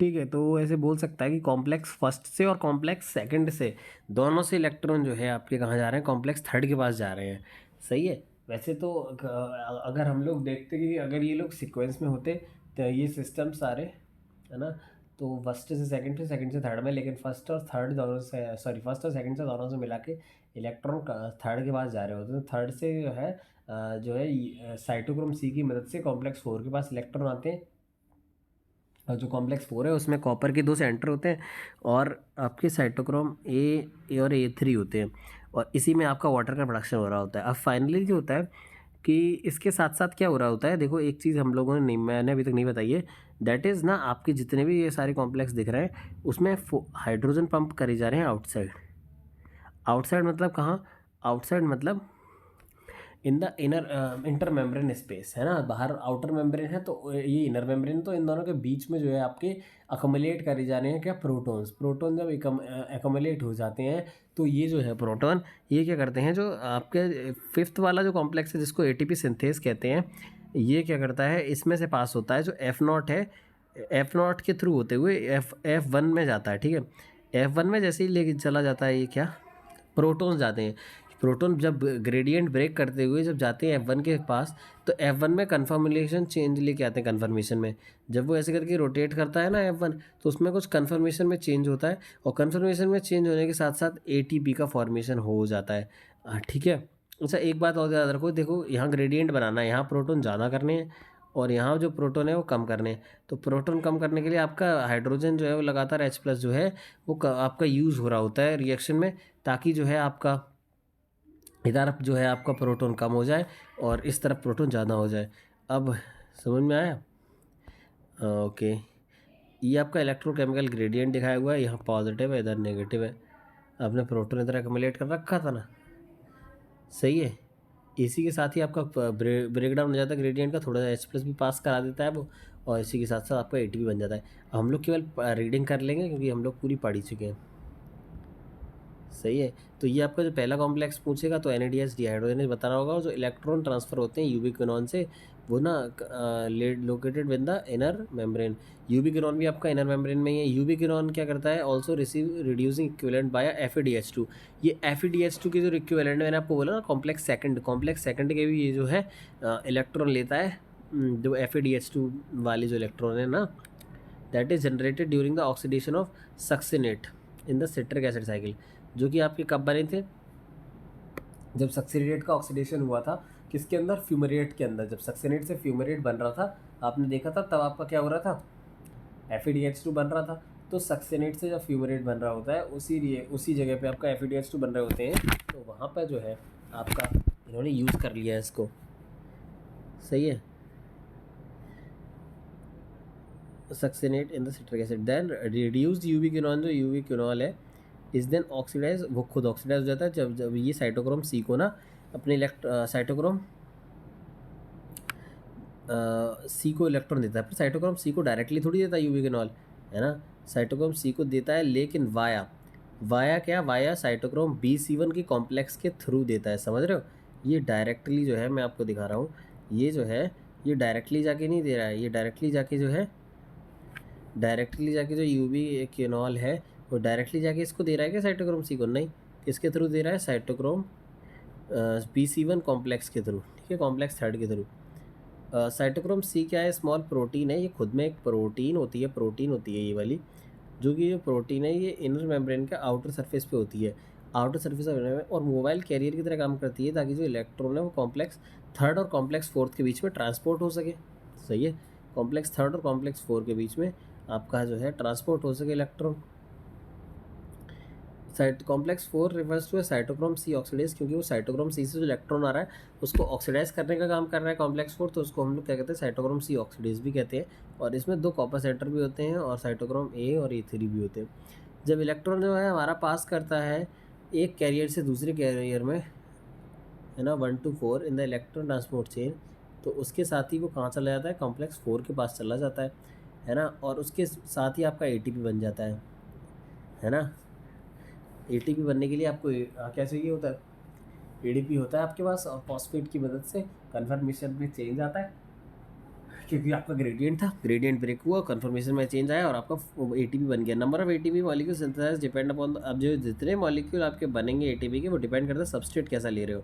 ठीक है। तो वो ऐसे बोल सकता है कि कॉम्प्लेक्स फर्स्ट से और कॉम्प्लेक्स सेकंड से दोनों से इलेक्ट्रॉन जो है आपके कहाँ जा रहे हैं, कॉम्प्लेक्स थर्ड के पास जा रहे हैं, सही है। वैसे तो अगर हम लोग देखते कि अगर ये लोग सीक्वेंस में होते तो ये सिस्टम सारे, है ना, तो फर्स्ट से सेकंड से थर्ड में, लेकिन फर्स्ट और थर्ड दोनों से, सॉरी फर्स्ट और सेकंड से दोनों से मिला के इलेक्ट्रॉन थर्ड के पास जा रहे होते हैं। तो थर्ड से जो है साइटोक्रोम सी की मदद से कॉम्प्लेक्स 4 के पास इलेक्ट्रॉन आते हैं। और जो कॉम्प्लेक्स 4 है उसमें कॉपर के 2 सेंटर होते हैं और आपके साइटोक्रोम ए और A3 होते हैं, और इसी में आपका वाटर का प्रोडक्शन हो रहा होता है। अब फाइनली जो होता है कि इसके साथ साथ क्या हो रहा होता है, देखो एक चीज़ हम लोगों ने नहीं, मैंने अभी तक नहीं बताई है, दैट इज़ ना, आपके जितने भी ये सारे कॉम्प्लेक्स दिख रहे हैं उसमें हाइड्रोजन पंप करे जा रहे हैं आउटसाइड। आउटसाइड मतलब कहाँ, आउटसाइड मतलब in the inner inter membrane space, है ना। बाहर आउटर मेम्ब्रेन है तो ये इनर मेम्ब्रेन, तो इन दोनों के बीच में जो है आपके अकोमुलेट करे जा रहे हैं क्या, प्रोटॉन्स। प्रोटॉन जब अकोमुलेट हो जाते हैं तो ये जो है प्रोटॉन, ये क्या करते हैं, जो आपके फिफ्थ वाला जो कॉम्प्लेक्स है जिसको ATP सिंथेस कहते हैं, ये क्या करता है, इसमें से पास होता है जो F0 है, F0 के थ्रू होते हुए F1 में जाता है, ठीक है। F1 में जैसे ही लेके चला जाता है, ये क्या, प्रोटॉन्स जाते हैं। प्रोटॉन जब ग्रेडियंट ब्रेक करते हुए जब जाते हैं F1 के पास, तो F1 में कन्फर्मेशन चेंज लेके आते हैं। कन्फर्मेशन में जब वो ऐसे करके रोटेट करता है ना F1, तो उसमें कुछ कन्फर्मेशन में चेंज होता है, और कन्फर्मेशन में चेंज होने के साथ साथ ATP का फॉर्मेशन हो जाता है, ठीक है। अच्छा एक बात और याद रखो, देखो यहाँ ग्रेडियंट बनाना है, यहाँ प्रोटॉन ज़्यादा करने हैं और यहाँ जो प्रोटॉन है वो कम करने हैं। तो प्रोटॉन कम करने के लिए आपका हाइड्रोजन जो है वो लगातार H+ जो है वो आपका यूज़ हो रहा होता है रिएक्शन में, ताकि जो है आपका इधर जो है आपका प्रोटॉन कम हो जाए और इस तरफ प्रोटॉन ज़्यादा हो जाए। अब समझ में आया, ओके। ये आपका इलेक्ट्रोकेमिकल ग्रेडियंट दिखाया हुआ है, यहाँ पॉजिटिव है इधर नेगेटिव है। आपने प्रोटॉन इधर एक्युमुलेट कर रखा था ना, सही है। इसी के साथ ही आपका ब्रेक डाउन हो जाता है ग्रेडियंट का, थोड़ा सा H+ भी पास करा देता है वो, और इसी के साथ साथ आपका ATP बन जाता है। हम लोग केवल रीडिंग कर लेंगे क्योंकि हम लोग पूरी पढ़ ही चुके हैं, सही है। तो ये आपका जो पहला कॉम्प्लेक्स पूछेगा तो NADH डिहाइड्रोजनेज बताना होगा, और जो इलेक्ट्रॉन ट्रांसफ़र होते हैं यूबिक्विनॉन से, वो ना located with the inner membrane. Ubiquinone भी आपका इनर मेम्ब्रेन में ही है। यूबिक्विनॉन क्या करता है, also receive reducing equivalent by FeDH2। ये FeDH2 के जो इक्विवेलेंट मैंने आपको बोला ना, कॉम्प्लेक्स सेकंड के भी ये जो है इलेक्ट्रॉन लेता है, जो FeDH2 वाले जो इलेक्ट्रॉन है ना, that is generated during the oxidation of succinate in the citric acid cycle. जो कि आपके कब बने थे, जब सक्सिनेट का ऑक्सीडेशन हुआ था, किसके अंदर, फ्यूमरेट के अंदर। जब सक्सिनेट से फ्यूमरेट बन रहा था, आपने देखा था, तब आपका क्या हो रहा था, FeDH2 बन रहा था। तो सक्सिनेट से जब फ्यूमरेट बन रहा होता है, उसी जगह पे आपका FeDH2 बन रहे होते हैं, तो वहाँ पर जो है आपका इन्होंने यूज़ कर लिया है इसको, सही है। Succinate in the citric acid, then reduced ubiquinone, जो यूबिक्विनॉल है, इस देन ऑक्सीडाइज, वो खुद ऑक्सीडाइज हो जाता है जब ये साइटोक्रोम सी को ना अपने साइटोक्रोम सी को इलेक्ट्रॉन देता है। पर साइटोक्रोम सी को डायरेक्टली थोड़ी देता है यूबिक्विनॉल, है ना। साइटोक्रोम सी को देता है, लेकिन वाया क्या, वाया साइटोक्रोम BC1 की कॉम्प्लेक्स के थ्रू देता है, समझ रहे हो। ये डायरेक्टली जो है मैं आपको दिखा रहा हूँ, ये जो है ये डायरेक्टली जाके नहीं दे रहा है, ये डायरेक्टली जाके जो यूबिक्विनॉल है वो डायरेक्टली जाके इसको दे रहा है क्या, साइटोक्रोम सी को, नहीं। किसके थ्रू दे रहा है, साइटोक्रोम BC1 कॉम्प्लेक्स के थ्रू, ठीक है, कॉम्प्लेक्स थर्ड के थ्रू। साइटोक्रोम सी क्या है, स्मॉल प्रोटीन है, ये खुद में एक प्रोटीन होती है ये वाली, जो कि ये प्रोटीन है, ये इनर मेम्ब्रेन का आउटर सरफेस पे होती है, आउटर सरफेस में, और मोबाइल कैरियर की तरह काम करती है, ताकि जो इलेक्ट्रॉन है वो कॉम्प्लेक्स थर्ड और कॉम्प्लेक्स फोर्थ के बीच में ट्रांसपोर्ट हो सके, सही है। कॉम्प्लेक्स थर्ड और कॉम्प्लेक्स 4 के बीच में आपका जो है ट्रांसपोर्ट हो सके electron. Site complex 4 refers to a cytochrome c oxidase, क्योंकि वो साइटोक्रोम सी से जो इलेक्ट्रॉन आ रहा है उसको ऑक्सीडाइज करने का काम कर रहा है कॉम्प्लेक्स 4, तो उसको हम लोग क्या कहते हैं, साइटोक्रोम सी ऑक्सीडेज भी कहते हैं। और इसमें 2 कॉपर सेंटर भी होते हैं और साइटोक्रोम ए और ए3 भी होते हैं। जब इलेक्ट्रॉन जो है हमारा पास करता है एक कैरियर से दूसरे कैरियर में, है ना, 1 to 4 in the electron transport chain, तो उसके साथ ही वो कहाँ चला जाता है, कॉम्प्लेक्स 4 के पास चला जाता है ना, और उसके साथ ही आपका एटीपी बन जाता है ना। एटीपी बनने के लिए आपको क्या चाहिए होता है, एडीपी होता है आपके पास, और फॉस्फेट की मदद से कन्फर्मेशन में चेंज आता है, क्योंकि आपका ग्रेडियंट था, ग्रेडियंट ब्रेक हुआ, कन्फर्मेशन में चेंज आया और आपका एटीपी बन गया। Number of ATP molecule synthesise depend upon, अब जो जितने मॉलिक्यूल आपके बनेंगे एटीपी के वो डिपेंड करता है सबस्ट्रेट कैसा ले रहे हो।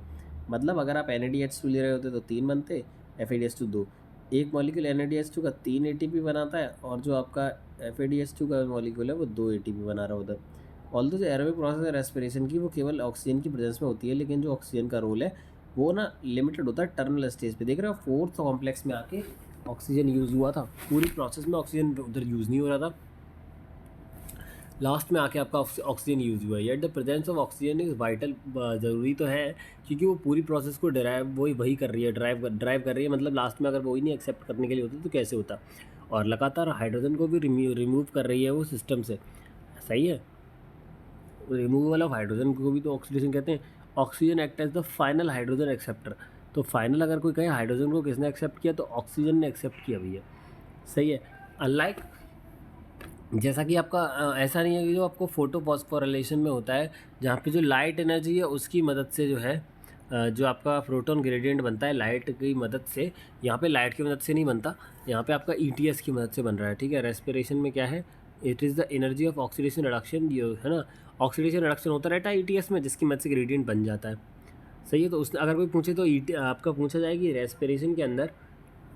मतलब अगर आप NADH2 ले रहे होते तो 3 बनते, FADH2 2। एक मॉलिक्यूल NADH2 का 3 एटीपी बनाता है, और जो आपका FADH2 का मॉलिक्यूल है वो 2 एटीपी बना रहा होता है। ऑल्दो जो एरोबिक प्रोसेस है रेस्पिरेशन की वो केवल ऑक्सीजन की प्रेजेंस में होती है, लेकिन जो ऑक्सीजन का रोल है वो ना लिमिटेड होता है टर्मिनल स्टेज पे। देख रहे हो, 4th कॉम्प्लेक्स में आके ऑक्सीजन यूज़ हुआ था, पूरी प्रोसेस में ऑक्सीजन उधर यूज़ नहीं हो रहा था, लास्ट में आके आपका ऑक्सीजन यूज़ हुआ है। Yet the presence of oxygen is vital, ज़रूरी तो है, क्योंकि वो पूरी प्रोसेस को ड्राइव वही कर रही है, ड्राइव कर रही है। मतलब लास्ट में अगर वही नहीं एक्सेप्ट करने के लिए होती तो कैसे होता। और लगातार हाइड्रोजन को भी रिमूव कर रही है वो सिस्टम से, सही है। रिमूवल ऑफ हाइड्रोजन को भी तो ऑक्सीडेशन कहते हैं। Oxygen act as the final hydrogen acceptor, तो फाइनल अगर कोई कहे हाइड्रोजन को किसने एक्सेप्ट किया, तो ऑक्सीजन ने एक्सेप्ट किया भैया, सही है। अनलाइक जैसा कि आपका ऐसा नहीं है कि जो आपको फोटो फॉस्फोराइलेशन में होता है, जहाँ पे जो लाइट एनर्जी है उसकी मदद से जो है जो आपका प्रोटॉन ग्रेडियंट बनता है लाइट की मदद से, यहाँ पे लाइट की मदद से नहीं बनता, यहाँ पे आपका ETS की मदद से बन रहा है, ठीक है। रेस्पिरेशन में क्या है, it is the energy of oxidation reduction, जो है ना, ऑक्सीडेशन रिडक्शन होता रहता है ETS में, जिसकी मदद से ग्रेडियंट बन जाता है, सही है। तो उस अगर कोई पूछे तो आपका पूछा जाए कि रेस्पिरेशन के अंदर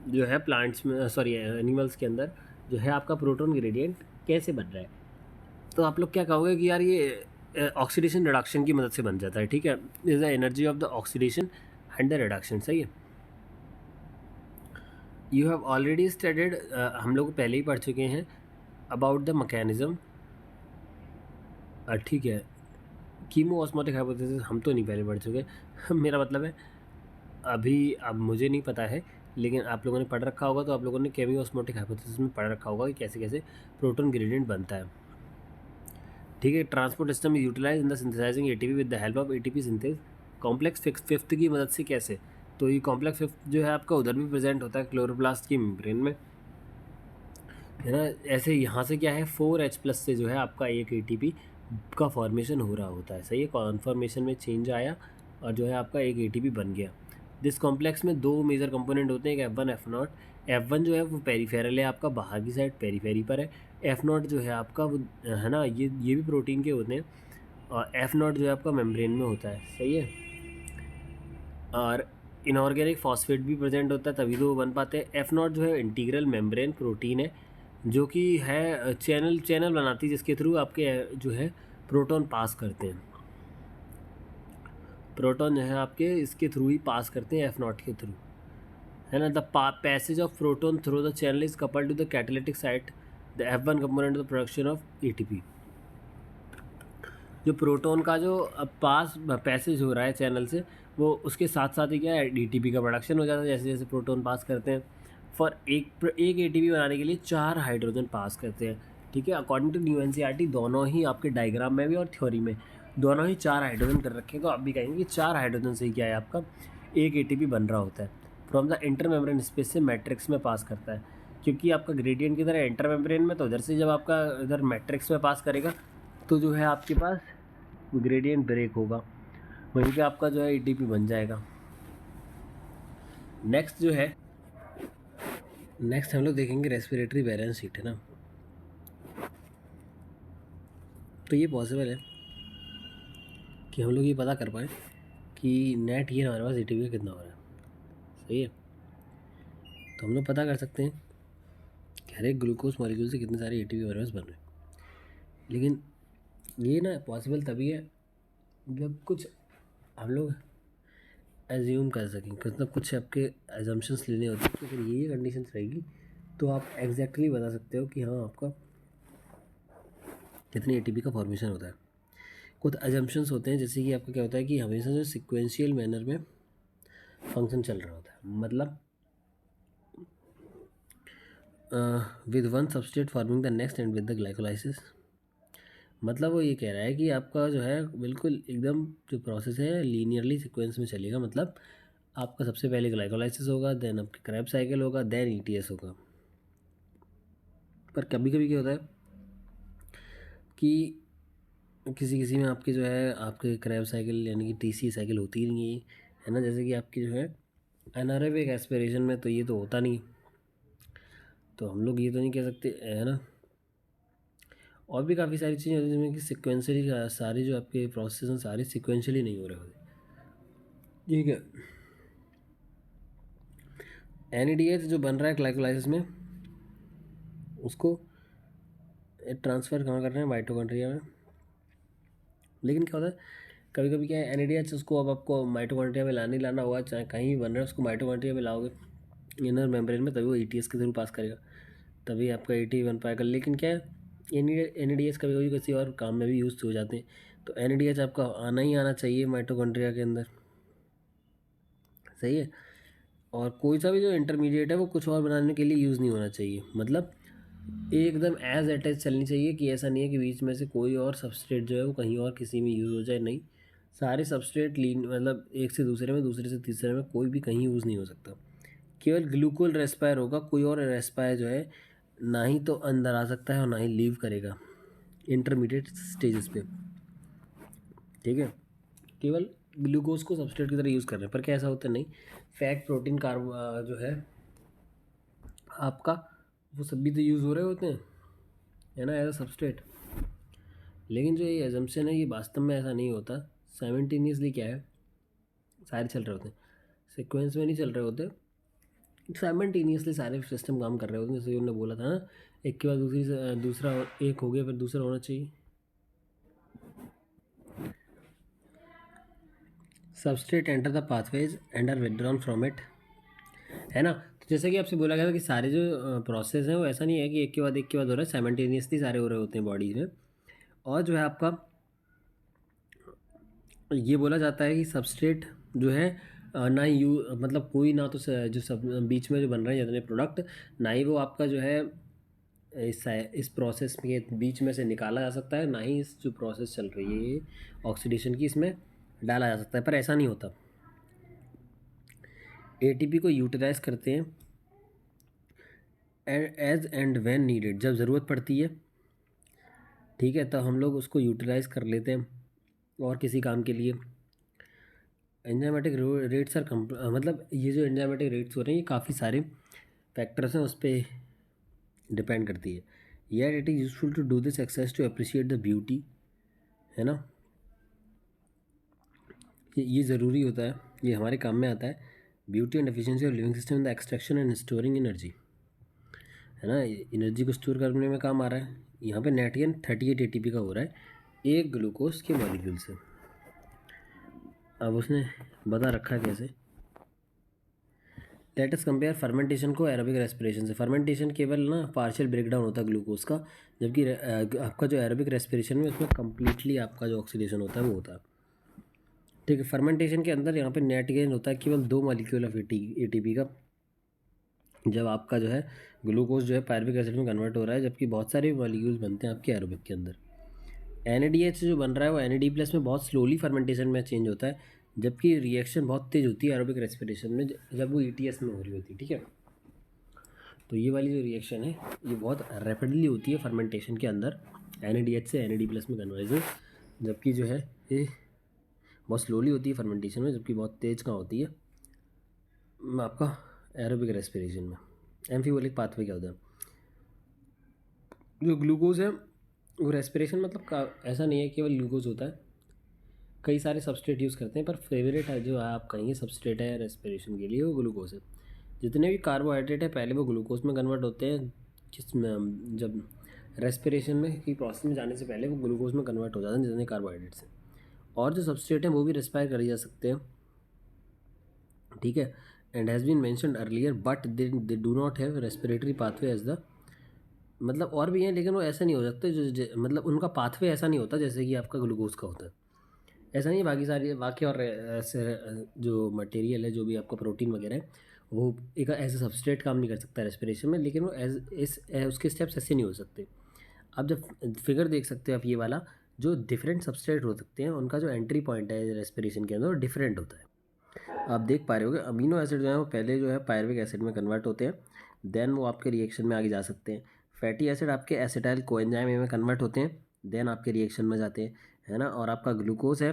जो है प्लांट्स में, सॉरी एनिमल्स के अंदर जो है आपका प्रोटॉन ग्रेडियंट कैसे बन रहा है, तो आप लोग क्या कहोगे कि यार ये ऑक्सीडेशन रिडक्शन की मदद से बन जाता है, ठीक है। Is the energy of the oxidation and the reduction, सही है। यू हैव ऑलरेडी स्टडीड, हम लोग पहले ही पढ़ चुके हैं अबाउट द मैकेनिज्म, ठीक है। कीमो ऑस्मोटिक हाइपोथेसिस हम तो नहीं पहले पढ़ चुके मेरा मतलब है अभी, अब मुझे नहीं पता है, लेकिन आप लोगों ने पढ़ रखा होगा, तो आप लोगों ने केमी ऑस्मोटिक हाइपोथेसिस में पढ़ रखा होगा कि कैसे कैसे प्रोटॉन ग्रेडियंट बनता है, ठीक है। Transport system utilise in the synthesising ATP with the help of ATP synthase. Complex fifth की मदद से कैसे, तो ये कॉम्प्लेक्स फिफ्थ जो है आपका उधर भी प्रेजेंट होता है क्लोरोप्लास्ट की मेम्ब्रेन में, है ना। ऐसे यहाँ से क्या है 4H+ से जो है आपका एक एटीपी का फॉर्मेशन हो रहा होता है, सही है। कॉन्फॉर्मेशन में चेंज आया और जो है आपका एक एटीपी बन गया। दिस कॉम्प्लेक्स में 2 मेजर कंपोनेंट होते हैं, एक F1 F0। F1 जो है वो पेरीफेरल है, आपका बाहर की साइड पेरीफेरी पर है। F0 जो है आपका वो, है ना, ये भी प्रोटीन के होते हैं, और F0 जो है आपका मेम्ब्रेन में होता है, सही है। और इनऑर्गेनिक फॉस्फेट भी प्रेजेंट होता है, तभी तो वो बन पाते हैं। F0 जो है इंटीग्रल मेम्ब्रेन प्रोटीन है, जो कि है चैनल बनाती है, जिसके थ्रू आपके जो है प्रोटॉन पास करते हैं। प्रोटॉन जो है आपके इसके थ्रू ही पास करते हैं, F0 के थ्रू, है ना। The passage of proton through the channel is coupled to the catalytic site, the F1 component of the production of ATP। जो प्रोटॉन का जो पास पैसेज हो रहा है चैनल से, वो उसके साथ साथ ही क्या है ATP का प्रोडक्शन हो जाता है, जैसे जैसे प्रोटॉन पास करते हैं। फॉर एक ATP बनाने के लिए 4 हाइड्रोजन पास करते हैं, ठीक है। अकॉर्डिंग टू न्यू NCERT दोनों ही आपके डायग्राम में भी और थ्योरी में दोनों ही 4 हाइड्रोजन कर रखे हैं, तो आप भी कहेंगे कि 4 हाइड्रोजन से ही क्या है आपका एक ATP बन रहा होता है। From the inter membrane space से मैट्रिक्स में पास करता है, क्योंकि आपका ग्रेडियंट की तरह इंटर मेम्ब्रेन में, तो उधर से जब आपका इधर मैट्रिक्स में पास करेगा तो जो है आपके पास ग्रेडियंट ब्रेक होगा, वहीं पे आपका जो है ATP बन जाएगा। नेक्स्ट हम लोग देखेंगे रेस्पिरेटरी बैलेंस शीट, है ना। तो ये पॉसिबल है कि हम लोग ये पता कर पाए कि नेट ये हमारे पास ATP का कितना हो रहा है, सही है। तो हम लोग पता कर सकते हैं कि हर एक ग्लूकोज मॉलिक्यूल से कितने सारे ATP हमारे पास बन रहे हैं, लेकिन ये ना पॉसिबल तभी है जब कुछ हम लोग एज्यूम कर सकें, मतलब कुछ आपके एजम्पशंस लेने होते हैं, तो फिर ये कंडीशंस रहेगी तो आप एग्जैक्टली बता सकते हो कि हाँ आपका कितनी ATP का फॉर्मेशन होता है। कुछ अजम्पशंस होते हैं, जैसे कि आपका क्या होता है कि हमेशा जो सिक्वेंशियल मैनर में फंक्शन चल रहा होता है, मतलब with one substrate forming the next and with the glycolysis. मतलब वो ये कह रहा है कि आपका जो है बिल्कुल एकदम जो प्रोसेस है लीनियरली सीक्वेंस में चलेगा। मतलब आपका सबसे पहले ग्लाइकोलाइसिस होगा, देन आपके क्रैब साइकिल होगा, देन ईटीएस होगा। पर कभी कभी क्या होता है कि किसी किसी में आपके जो है आपके क्रैब साइकिल यानी कि टीसी साइकिल होती ही नहीं है ना। जैसे कि आपकी जो है एनारोबिक एस्पिरेशन में तो ये तो होता नहीं, तो हम लोग ये तो नहीं कह सकते है ना। और भी काफ़ी सारी चीज़ें होती हैं जिसमें कि सिक्वेंशली सारे जो आपके प्रोसेस हैं सारे सिक्वेंशली नहीं हो रहे होते, ठीक है। एनएडीएच जो बन रहा है ग्लाइकोलाइसिस में, उसको ट्रांसफ़र कहाँ कर रहे हैं, माइटोकॉन्ड्रिया में। लेकिन क्या होता है कभी कभी क्या है एनएडीएच उसको अब आपको माइटोकॉन्ड्रिया में लाना होगा, चाहे कहीं भी बन रहा है उसको माइटोकॉन्ड्रिया में लाओगे इनर मेम्ब्रेन में, तभी वो ईटीएस के थ्रू पास करेगा, तभी आपका एटी बन पाएगा। लेकिन क्या है एनएडीएच कभी कभी किसी और काम में भी यूज़ हो जाते हैं, तो एनएडीएच आपका आना ही आना चाहिए माइटोकॉन्ड्रिया के अंदर, सही है। और कोई सा भी जो इंटरमीडिएट है वो कुछ और बनाने के लिए यूज़ नहीं होना चाहिए, मतलब एकदम एज इट इज चलनी चाहिए कि ऐसा नहीं है कि बीच में से कोई और सबस्ट्रेट जो है वो कहीं और किसी में यूज़ हो जाए, नहीं। सारे सबस्ट्रेट लीन मतलब एक से दूसरे में, दूसरे से तीसरे में, कोई भी कहीं यूज़ नहीं हो सकता। केवल ग्लूकोल रेस्पायर होगा, कोई और रेस्पायर जो है ना ही तो अंदर आ सकता है और ना ही लीव करेगा इंटरमीडिएट स्टेजेस पे, ठीक है। केवल ग्लूकोज को सबस्ट्रेट की तरह यूज़ कर रहे हैं, पर क्या ऐसा होता है नहीं। फैट प्रोटीन कार्ब जो है आपका वो सब भी तो यूज़ हो रहे होते हैं, है ना, एज अ सबस्ट्रेट। लेकिन जो ये एजम्पशन है ये वास्तव में ऐसा नहीं होता। साइमल्टेनियसली क्या है सारे चल रहे होते हैं, सीक्वेंस में नहीं चल रहे होते, साइमल्टेनियसली सारे सिस्टम काम कर रहे होते हैं। जैसे उन्होंने बोला था ना, एक के बाद दूसरी से दूसरा एक हो गया फिर दूसरा होना चाहिए। Substrate enter the pathways and are withdrawn from it, है ना। तो जैसे कि आपसे बोला गया था कि सारे जो प्रोसेस हैं वो ऐसा नहीं है कि एक के बाद एक के बाद हो रहा है, साइमल्टेनियसली सारे हो रहे होते हैं बॉडीज में। और जो है आपका ये बोला जाता है कि सबस्ट्रेट जो है ना ही यू मतलब कोई ना तो जो सब बीच में जो बन रहे हैं जितने प्रोडक्ट, ना ही वो आपका जो है इस प्रोसेस के बीच में से निकाला जा सकता है, ना ही इस जो प्रोसेस चल रही है ऑक्सीडेशन की इसमें डाला जा सकता है। पर ऐसा नहीं होता, एटीपी को यूटिलाइज करते हैं एज एंड व्हेन नीडेड, जब ज़रूरत पड़ती है, ठीक है, तो हम लोग उसको यूटिलाइज कर लेते हैं और किसी काम के लिए। एंजाइमेटिक रेट्स आर मतलब ये जो एंजाइमेटिक रेट्स हो रहे हैं ये काफ़ी सारे फैक्टर्स हैं उस पर डिपेंड करती है। यार it is useful to do this exercise to appreciate the beauty, है ना। ये ज़रूरी होता है, ये हमारे काम में आता है। Beauty and efficiency of living system in the extraction and storing energy, है ना, एनर्जी को स्टोर करने में काम आ रहा है। यहाँ पे नेट गेन 38 एटीपी का हो रहा है एक ग्लूकोज के मॉलिक्यूल से। अब उसने बता रखा है कैसे। लेट अस कंपेयर फर्मेंटेशन को एरोबिक रेस्पिरेशन से। फर्मेंटेशन केवल ना पार्शियल ब्रेकडाउन होता है ग्लूकोज का, जबकि आपका जो एरोबिक रेस्पिरेशन में उसमें कम्प्लीटली आपका जो ऑक्सीडेशन होता है वो होता है, ठीक है। फर्मेंटेशन के अंदर यहाँ पे नेट गेन होता है केवल 2 मॉलिक्यूल ऑफ एटीपी का, जब आपका जो है ग्लूकोज जो है पायरुविक एसिड में कन्वर्ट हो रहा है, जबकि बहुत सारे मॉलिक्यूल्स बनते हैं आपके एरोबिक के अंदर। एनएडीएच जो बन रहा है वो एनएडी प्लस में बहुत स्लोली फर्मेंटेशन में चेंज होता है, जबकि रिएक्शन बहुत तेज़ होती है एरोबिक रेस्पिरेशन में जब वो ईटीएस में हो रही होती है, ठीक है। तो ये वाली जो रिएक्शन है ये बहुत रैपिडली होती है फर्मेंटेशन के अंदर, एनएडीएच से एनएडी प्लस में कन्वर्जन, जबकि जो है ये बहुत स्लोली होती है फर्मेंटेशन में, जबकि बहुत तेज़ कहाँ होती है आपका एरोबिक रेस्पिरेशन में। एम्फीबोलिक पाथवे क्या होता है, जो ग्लूकोज है वो रेस्पिरेशन मतलब का ऐसा नहीं है केवल ग्लूकोज होता है, कई सारे सबस्ट्रेट यूज़ करते हैं, पर फेवरेट है जो आप कहेंगे सबस्ट्रेट है रेस्पिरेशन के लिए वो ग्लूकोज है। जितने भी कार्बोहाइड्रेट है पहले वो ग्लूकोज में कन्वर्ट होते हैं, जिसमें जब रेस्पिरेशन में की प्रोसेस में जाने से पहले वो ग्लूकोज में कन्वर्ट हो जाते हैं जितने कार्बोहाइड्रेट्स हैं। और जो सबस्ट्रेट हैं वो भी रेस्पायर करे जा सकते हैं, ठीक है। And has been mentioned earlier but they do not have respiratory pathway as the मतलब और भी हैं, लेकिन वो ऐसा नहीं हो सकते मतलब उनका पाथवे ऐसा नहीं होता जैसे कि आपका ग्लूकोज का होता है। ऐसा नहीं, बाकी सारी बाकी और ऐसे जो मटेरियल है, जो भी आपका प्रोटीन वगैरह है, वो एक एज ए सबस्ट्रेट काम नहीं कर सकता रेस्पिरेशन में, लेकिन वो एज इस उसके स्टेप्स ऐसे नहीं हो सकते। आप जब फिगर देख सकते हो आप ये वाला, जो डिफरेंट सबस्ट्रेट हो सकते हैं उनका जो एंट्री पॉइंट है रेस्पिरेशन के अंदर वो डिफरेंट होता है। आप देख पा रहे होगे अमीनो एसिड जो है वो पहले जो है पायरुविक एसिड में कन्वर्ट होते हैं, देन वो आपके रिएक्शन में आगे जा सकते हैं। फैटी एसिड आपके एसिटाइल कोएंजाइम में कन्वर्ट होते हैं, देन आपके रिएक्शन में जाते हैं, है ना। और आपका ग्लूकोज है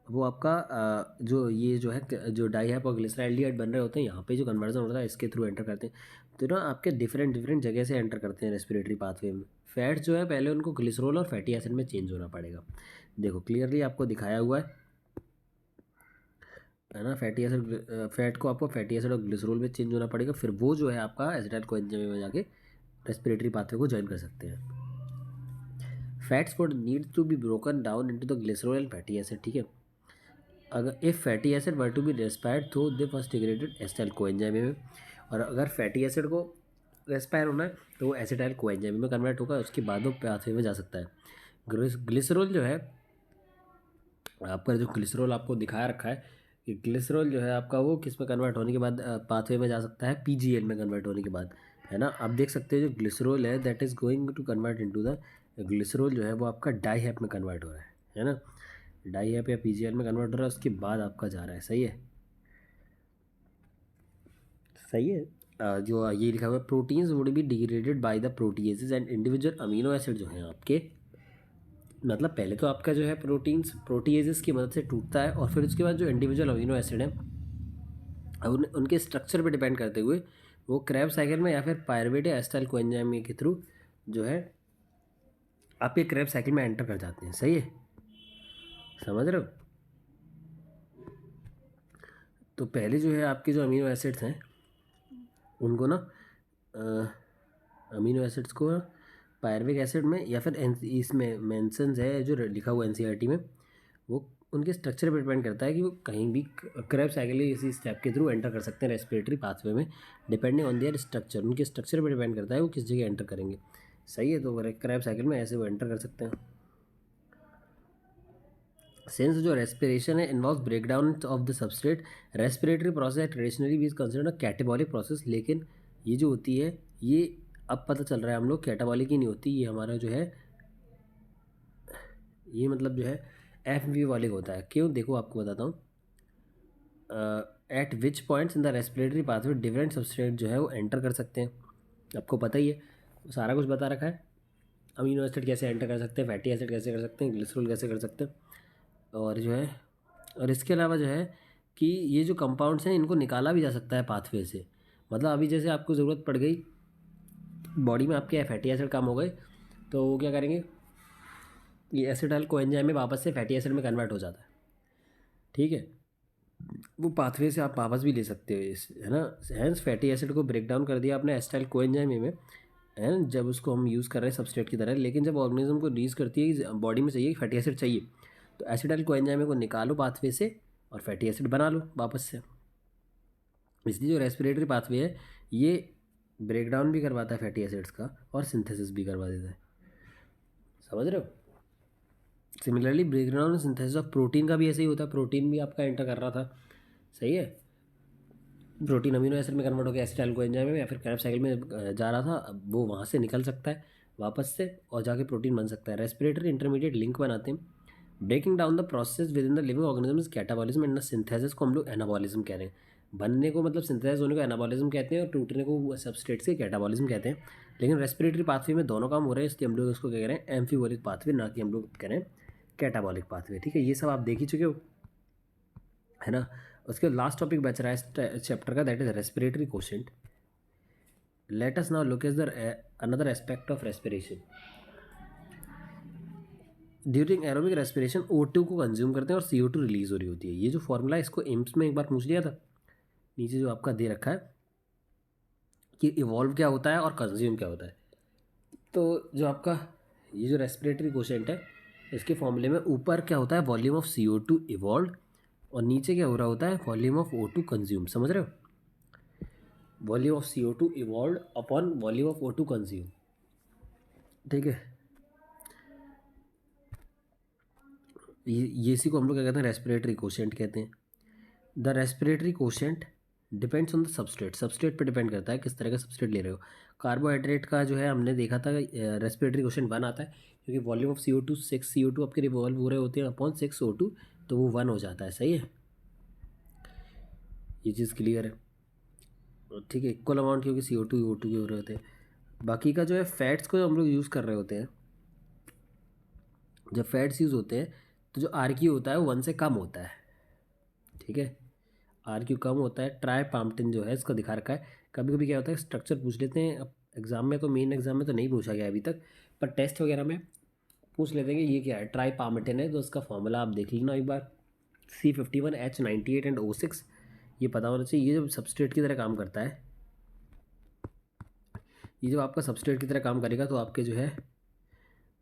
वो आपका जो ये जो है जो डाईहाइड्रोग्लिसराइड बन रहे होते हैं, यहाँ पे जो कन्वर्जन होता है इसके थ्रू एंटर करते हैं। तो ना आपके डिफरेंट डिफरेंट जगह से एंटर करते हैं रेस्पिरेटरी पाथवे में। फैट्स जो है पहले उनको ग्लिसरॉल और फैटी एसिड में चेंज होना पड़ेगा। देखो क्लियरली आपको दिखाया हुआ है ना। फैटी एसिड फैट को आपको फैटी एसिड और ग्लिसरॉल में चेंज होना पड़ेगा, फिर वो जो है आपका एसिटाइल कोएंजाइम में जाके रेस्पिरेटरी पाथवे को ज्वाइन कर सकते हैं। Fats would need to be broken down into the glycerol and fatty acid, ठीक है। अगर if fatty acid were to be respired तो they first degraded acetyl coenzyme में, और अगर फैटी एसिड को रेस्पायर होना है तो वो एसिटाइल कोएंजाइम में कन्वर्ट होगा, उसके बाद वो पाथवे में जा सकता है। ग्लिसरॉल जो है आपका, जो ग्लिसरॉल आपको दिखाया रखा है कि ग्लिसरॉल जो है आपका वो किस में कन्वर्ट होने के बाद पाथवे में जा सकता है, पीजीएल में कन्वर्ट होने के बाद, है ना। आप देख सकते हो जो ग्लिसरॉल है that is going to convert into the glycerol जो है वो आपका डाईहैप में कन्वर्ट हो रहा है ना। डाईहैप या पीजीएल में कन्वर्ट हो रहा है, उसके बाद आपका जा रहा है, सही है, सही है। जो ये लिखा हुआ है proteins would be degraded by the proteases and individual amino acid जो हैं आपके, मतलब पहले तो आपका जो है प्रोटीन्स प्रोटीएजेस की मदद से टूटता है, और फिर उसके बाद जो इंडिविजुअल अमीनो एसिड हैं अब उनके स्ट्रक्चर पे डिपेंड करते हुए वो क्रैब साइकिल में या फिर पायरुवेट या एसिटाइल कोएंजाइम के थ्रू जो है आपके क्रैब साइकिल में एंटर कर जाते हैं, सही है, समझ रहे हो। तो पहले जो है आपके जो अमीनो एसिड्स हैं उनको ना अमीनो एसिड्स को पायरुविक एसिड में या फिर इसमें मेंशंस है जो लिखा हुआ एनसीईआरटी में, वो उनके स्ट्रक्चर पर डिपेंड करता है कि वो कहीं भी क्रैब साइकिल इसी स्टेप के थ्रू एंटर कर सकते हैं रेस्पिरेटरी पाथवे में, डिपेंडिंग ऑन देयर स्ट्रक्चर। उनके स्ट्रक्चर पर डिपेंड करता है वो किस जगह एंटर करेंगे, सही है। तो क्रैब साइकिल में ऐसे वो एंटर कर सकते हैं। सिंस जो रेस्पिरेशन है involve break down of the substrate, respiratory process traditionally भी कंसिडर्ड अ कैटाबॉलिक प्रोसेस, लेकिन ये जो होती है ये अब पता चल रहा है हम लोग कैटाबॉलिक ही नहीं होती, ये हमारा जो है ये मतलब जो है एफ वी वाले होता है। क्यों, देखो आपको बताता हूँ। Eight which points in the respiratory pathway different substrate जो है वो एंटर कर सकते हैं, आपको पता ही है, सारा कुछ बता रखा है। अमीनो एसिड कैसे एंटर कर सकते हैं, फैटी एसिड कैसे कर सकते हैं, ग्लिसरॉल कैसे कर सकते हैं, और जो है और इसके अलावा जो है कि ये जो कंपाउंड्स हैं इनको निकाला भी जा सकता है पाथवे से। मतलब अभी जैसे आपको ज़रूरत पड़ गई बॉडी में, आपके फैटी एसिड कम हो गए, तो वो क्या करेंगे, ये एसिटाइल कोएंजाइम में वापस से फैटी एसिड में कन्वर्ट हो जाता है, ठीक है। वो पाथवे से आप वापस भी ले सकते हो इस, है ना। हैंस फैटी एसिड को ब्रेक डाउन कर दिया आपने एसिटाइल कोएंजाइम में, एंड जब उसको हम यूज़ कर रहे हैं सबस्ट्रेट की तरह, लेकिन जब ऑर्गेनिज्म को रीज करती है कि बॉडी में चाहिए फैटी एसिड चाहिए, तो एसिटाइल कोएंजाइम को निकालो पाथवे से और फैटी एसिड बना लो वापस से। इसलिए जो रेस्पिरेटरी पाथवे है ये ब्रेक डाउन भी करवाता है फैटी एसिड्स का और सिंथेसिस भी करवा देता है, समझ रहे हो। सिमिलरली ब्रेक डाउन और सिंथेसिस ऑफ प्रोटीन का भी ऐसे ही होता है, प्रोटीन भी आपका एंटर कर रहा था, सही है। प्रोटीन अमीनो एसिड में कन्वर्ट हो गया एसिटाइल कोएंजाइम में या फिर क्रैब साइकिल में जा रहा था, अब वो वहाँ से निकल सकता है वापस से और जाके प्रोटीन बन सकता है। रेस्पिरेटरी इंटरमीडिएट लिंक बनाते हैं। Breaking down the process within the living organism is catabolism, and the synthesis को हम लोग एनाबॉलिज्म कह रहे हैं। बनने को मतलब सिंथेसिस होने को एनाबॉलिज्म कहते हैं और टूटने को सबस्ट्रेट से कैटाबॉलिज्म कहते हैं। लेकिन रेस्पिरेटरी पाथवे में दोनों काम हो रहे हैं, इसलिए हम लोग इसको क्या कह रहे हैं, एम्फीबॉलिक पाथवे, ना कि हम लोग कह रहे हैं कैटाबॉलिक पाथवे, ठीक है। ये सब आप देख ही चुके हो, है ना। उसके लास्ट टॉपिक बच रहा है चैप्टर का, that is respiratory quotient. Let us now look at the another aspect of respiration. During aerobic respiration O2 को कंज्यूम करते हैं और CO2 रिलीज हो रही होती है। ये जो फॉर्मूला है इसको एम्स में एक बार पूछ लिया था, नीचे जो आपका दे रखा है कि इवॉल्व क्या होता है और कंज्यूम क्या होता है। तो जो आपका ये जो रेस्पिरेटरी कोशेंट है इसके फॉर्मूले में ऊपर क्या होता है, वॉल्यूम ऑफ CO2 इवॉल्व, और नीचे क्या हो रहा होता है, वॉल्यूम ऑफ O2 कंज्यूम, समझ रहे हो। Volume of CO2 evolve upon volume of O2 consume, ठीक है, ये इसी को हम लोग क्या कहते हैं, रेस्पिरेटरी कोशेंट कहते हैं। The respiratory quotient depends on the substrate, substrate पे डिपेंड करता है किस तरह का सबस्ट्रेट ले रहे हो। कार्बोहाइड्रेट का जो है हमने देखा था रेस्पिरेटरी कोशेंट 1 आता है, क्योंकि वॉल्यूम ऑफ CO2 6 CO2 आपके रिवॉल्व हो रहे होते हैं अपॉन 6 O2, तो वो 1 हो जाता है। सही है, ये चीज़ क्लियर है। ठीक है, इक्वल अमाउंट क्योंकि CO2 O2 के हो रहे होते हैं। बाकी का जो है फैट्स को हम लोग यूज़ कर रहे होते हैं, जब फैट्स यूज़ होते हैं तो जो RQ होता है वो 1 से कम होता है। ठीक है, RQ कम होता है। ट्राइपाम्पटिन जो है इसका दिखा रखा है। कभी कभी क्या होता है, स्ट्रक्चर पूछ लेते हैं, अब एग्जाम में तो, मेन एग्जाम में तो नहीं पूछा गया अभी तक, पर टेस्ट वगैरह में पूछ लेते हैं कि ये क्या है। ट्राइपाम्पटिन है तो उसका फॉर्मूला आप देख लेना एक बार, C51H98 एंड O6, ये पता होना चाहिए। ये जब सबस्ट्रेट की तरह काम करता है, ये जब आपका सबस्ट्रेट की तरह काम करेगा तो आपके जो है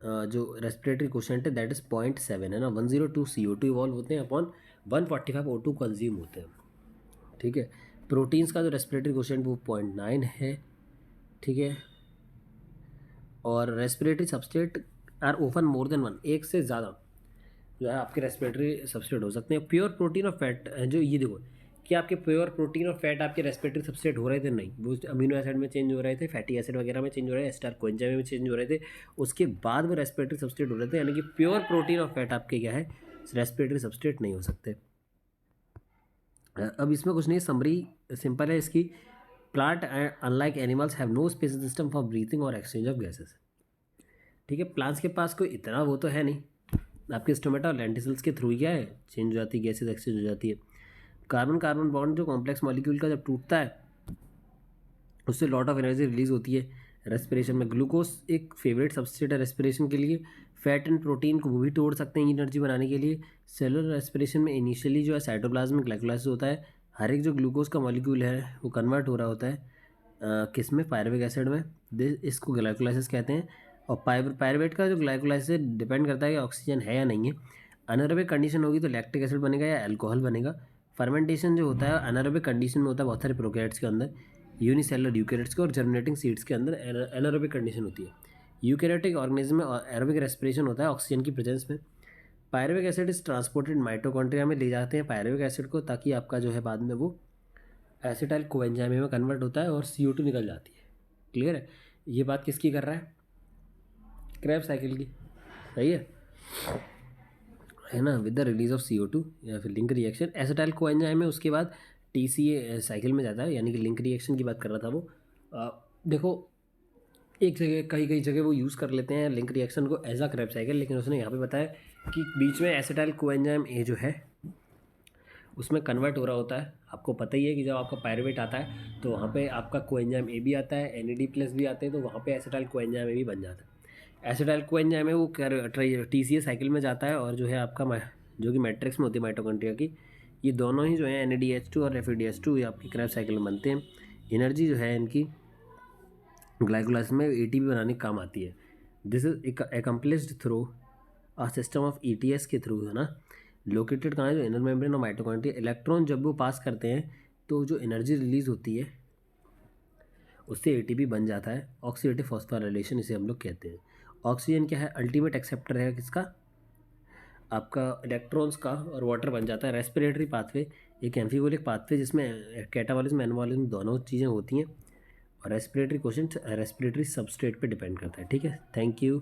जो रेस्पिरेटरी कोशेंट है दैट इज़ 0.7 है ना, 102 CO2 इवॉल्व होते हैं अपॉन 145 O2 कंज्यूम होते हैं। ठीक है, प्रोटीन्स का जो रेस्पिरेटरी कोशेंट वो 0.9 है। ठीक है, और respiratory substrate are open more than 1, एक से ज़्यादा जो है आपके रेस्पिरेटरी सबस्ट्रेट हो सकते हैं। प्योर प्रोटीन और फैट, जो ये देखो कि आपके प्योर प्रोटीन और फैट आपके रेस्पिरेटरी सबस्ट्रेट हो रहे थे, नहीं, वो अमीनो एसिड में चेंज हो रहे थे, फैटी एसिड वगैरह में चेंज हो रहे थे, एस्टर कोएंजाइम में चेंज हो रहे थे, उसके बाद वो रेस्पिरेटरी सबस्ट्रेट हो रहे थे। यानी कि प्योर प्रोटीन और फैट आपके क्या है, रेस्पिरेटरी सबस्ट्रेट नहीं हो सकते। अब इसमें कुछ नहीं, समरी सिंपल है इसकी। Plant unlike animals have no special system for breathing और एक्सचेंज ऑफ गैसेस। ठीक है, प्लांट्स के पास कोई इतना वो तो है नहीं, आपके स्टोमेटा और लेंटिसल्स के थ्रू ही क्या है, चेंज हो जाती है, गैसेज एक्सचेंज हो जाती है। कार्बन कार्बन बॉन्ड जो कॉम्प्लेक्स मॉलिक्यूल का जब टूटता है उससे लॉट ऑफ एनर्जी रिलीज होती है रेस्पिरेशन में। ग्लूकोज एक फेवरेट सबस्ट्रेट है रेस्पिरेशन के लिए। फैट एंड प्रोटीन को वो भी तोड़ सकते हैं एनर्जी बनाने के लिए। सेलुलर रेस्पिरेशन में इनिशियली जो है साइटोप्लाज्म में ग्लाइकोलाइसिस होता है, हर एक जो ग्लूकोज का मॉलिक्यूल है वो कन्वर्ट हो रहा होता है किस में, पायरुविक एसिड में, इसको ग्लाइकोलाइसिस कहते हैं। और पायरुवेट का जो ग्लाइकोलाइसिस डिपेंड करता है कि ऑक्सीजन है या नहीं है। अनारोबिक कंडीशन होगी तो लैक्टिक एसिड बनेगा या अल्कोहल बनेगा। फर्मेंटेशन जो होता है अनारोबिक कंडीशन में होता है बहुत सारे प्रोकैरियोट्स के अंदर, यूनिसेलुलर यूकैरियोट्स के और जर्मिनेटिंग सीड्स के अंदर एनारोबिक कंडीशन होती है। यूकैरियोटिक ऑर्गेनिज्म में एरोबिक रेस्पिरेशन होता है ऑक्सीजन की प्रेजेंस में। Pyruvic acid is transported mitochondria में ले जाते हैं पायरुविक एसिड को, ताकि आपका जो है बाद में वो एसिटाइल कोएंजाइम में कन्वर्ट होता है और CO2 निकल जाती है। क्लियर है, ये बात किसकी कर रहा है, क्रैब्स साइकिल की। सही है ना, with the release of CO2 या फिर लिंक रिएक्शन एसिटाइल कोएंजाइम में, उसके बाद TCA साइकिल में जाता है, यानी कि लिंक रिएक्शन की बात कर रहा था वो। देखो एक जगह कई जगह वो यूज़ कर लेते हैं लिंक रिएक्शन को एज अ क्रैब साइकिल, लेकिन उसने यहाँ पे बताया कि बीच में एसिटाइल कोएंजाइम ए जो है उसमें कन्वर्ट हो रहा होता है। आपको पता ही है कि जब आपका पायरुवेट आता है तो वहाँ पे आपका कोएंजाइम ए भी आता है, NAD+ भी आते हैं, तो वहाँ पे एसिटाइल कोएंजाइम ए भी बन जाता है। एसिटाइल कोएंजाइम ए वो TCA साइकिल में जाता है और जो है आपका जो कि मैट्रिक्स में होती है माइटोकॉन्ड्रिया की, ये दोनों ही जो है NADH2 और FADH2 ये आपकी क्रैब साइकिल में बनते हैं। एनर्जी जो है इनकी ग्लाइकोलाइसिस में ATP बनाने काम आती है। This is accomplished through a system of ETS के थ्रू, है ना। लोकेटेड कहाँ है, जो इनर मेम्ब्रेन और माइटोकॉन्ड्रिया। इलेक्ट्रॉन जब वो पास करते हैं तो जो एनर्जी रिलीज होती है उससे ATP बन जाता है। ऑक्सीडेटिव फॉस्फोराइलेशन इसे हम लोग कहते हैं। ऑक्सीजन क्या है, अल्टीमेट एक्सेप्टर है किसका, आपका इलेक्ट्रॉन्स का, और वाटर बन जाता है। रेस्पिरेटरी पाथवे एक एम्फीबोलिक पाथवे जिसमें कैटाबॉलिज्म एनाबॉलिज्म दोनों चीज़ें होती हैं। और रेस्पिरेटरी क्वेश्चन रेस्पिरेटरी सबस्ट्रेट पे डिपेंड करता है। ठीक है, थैंक यू।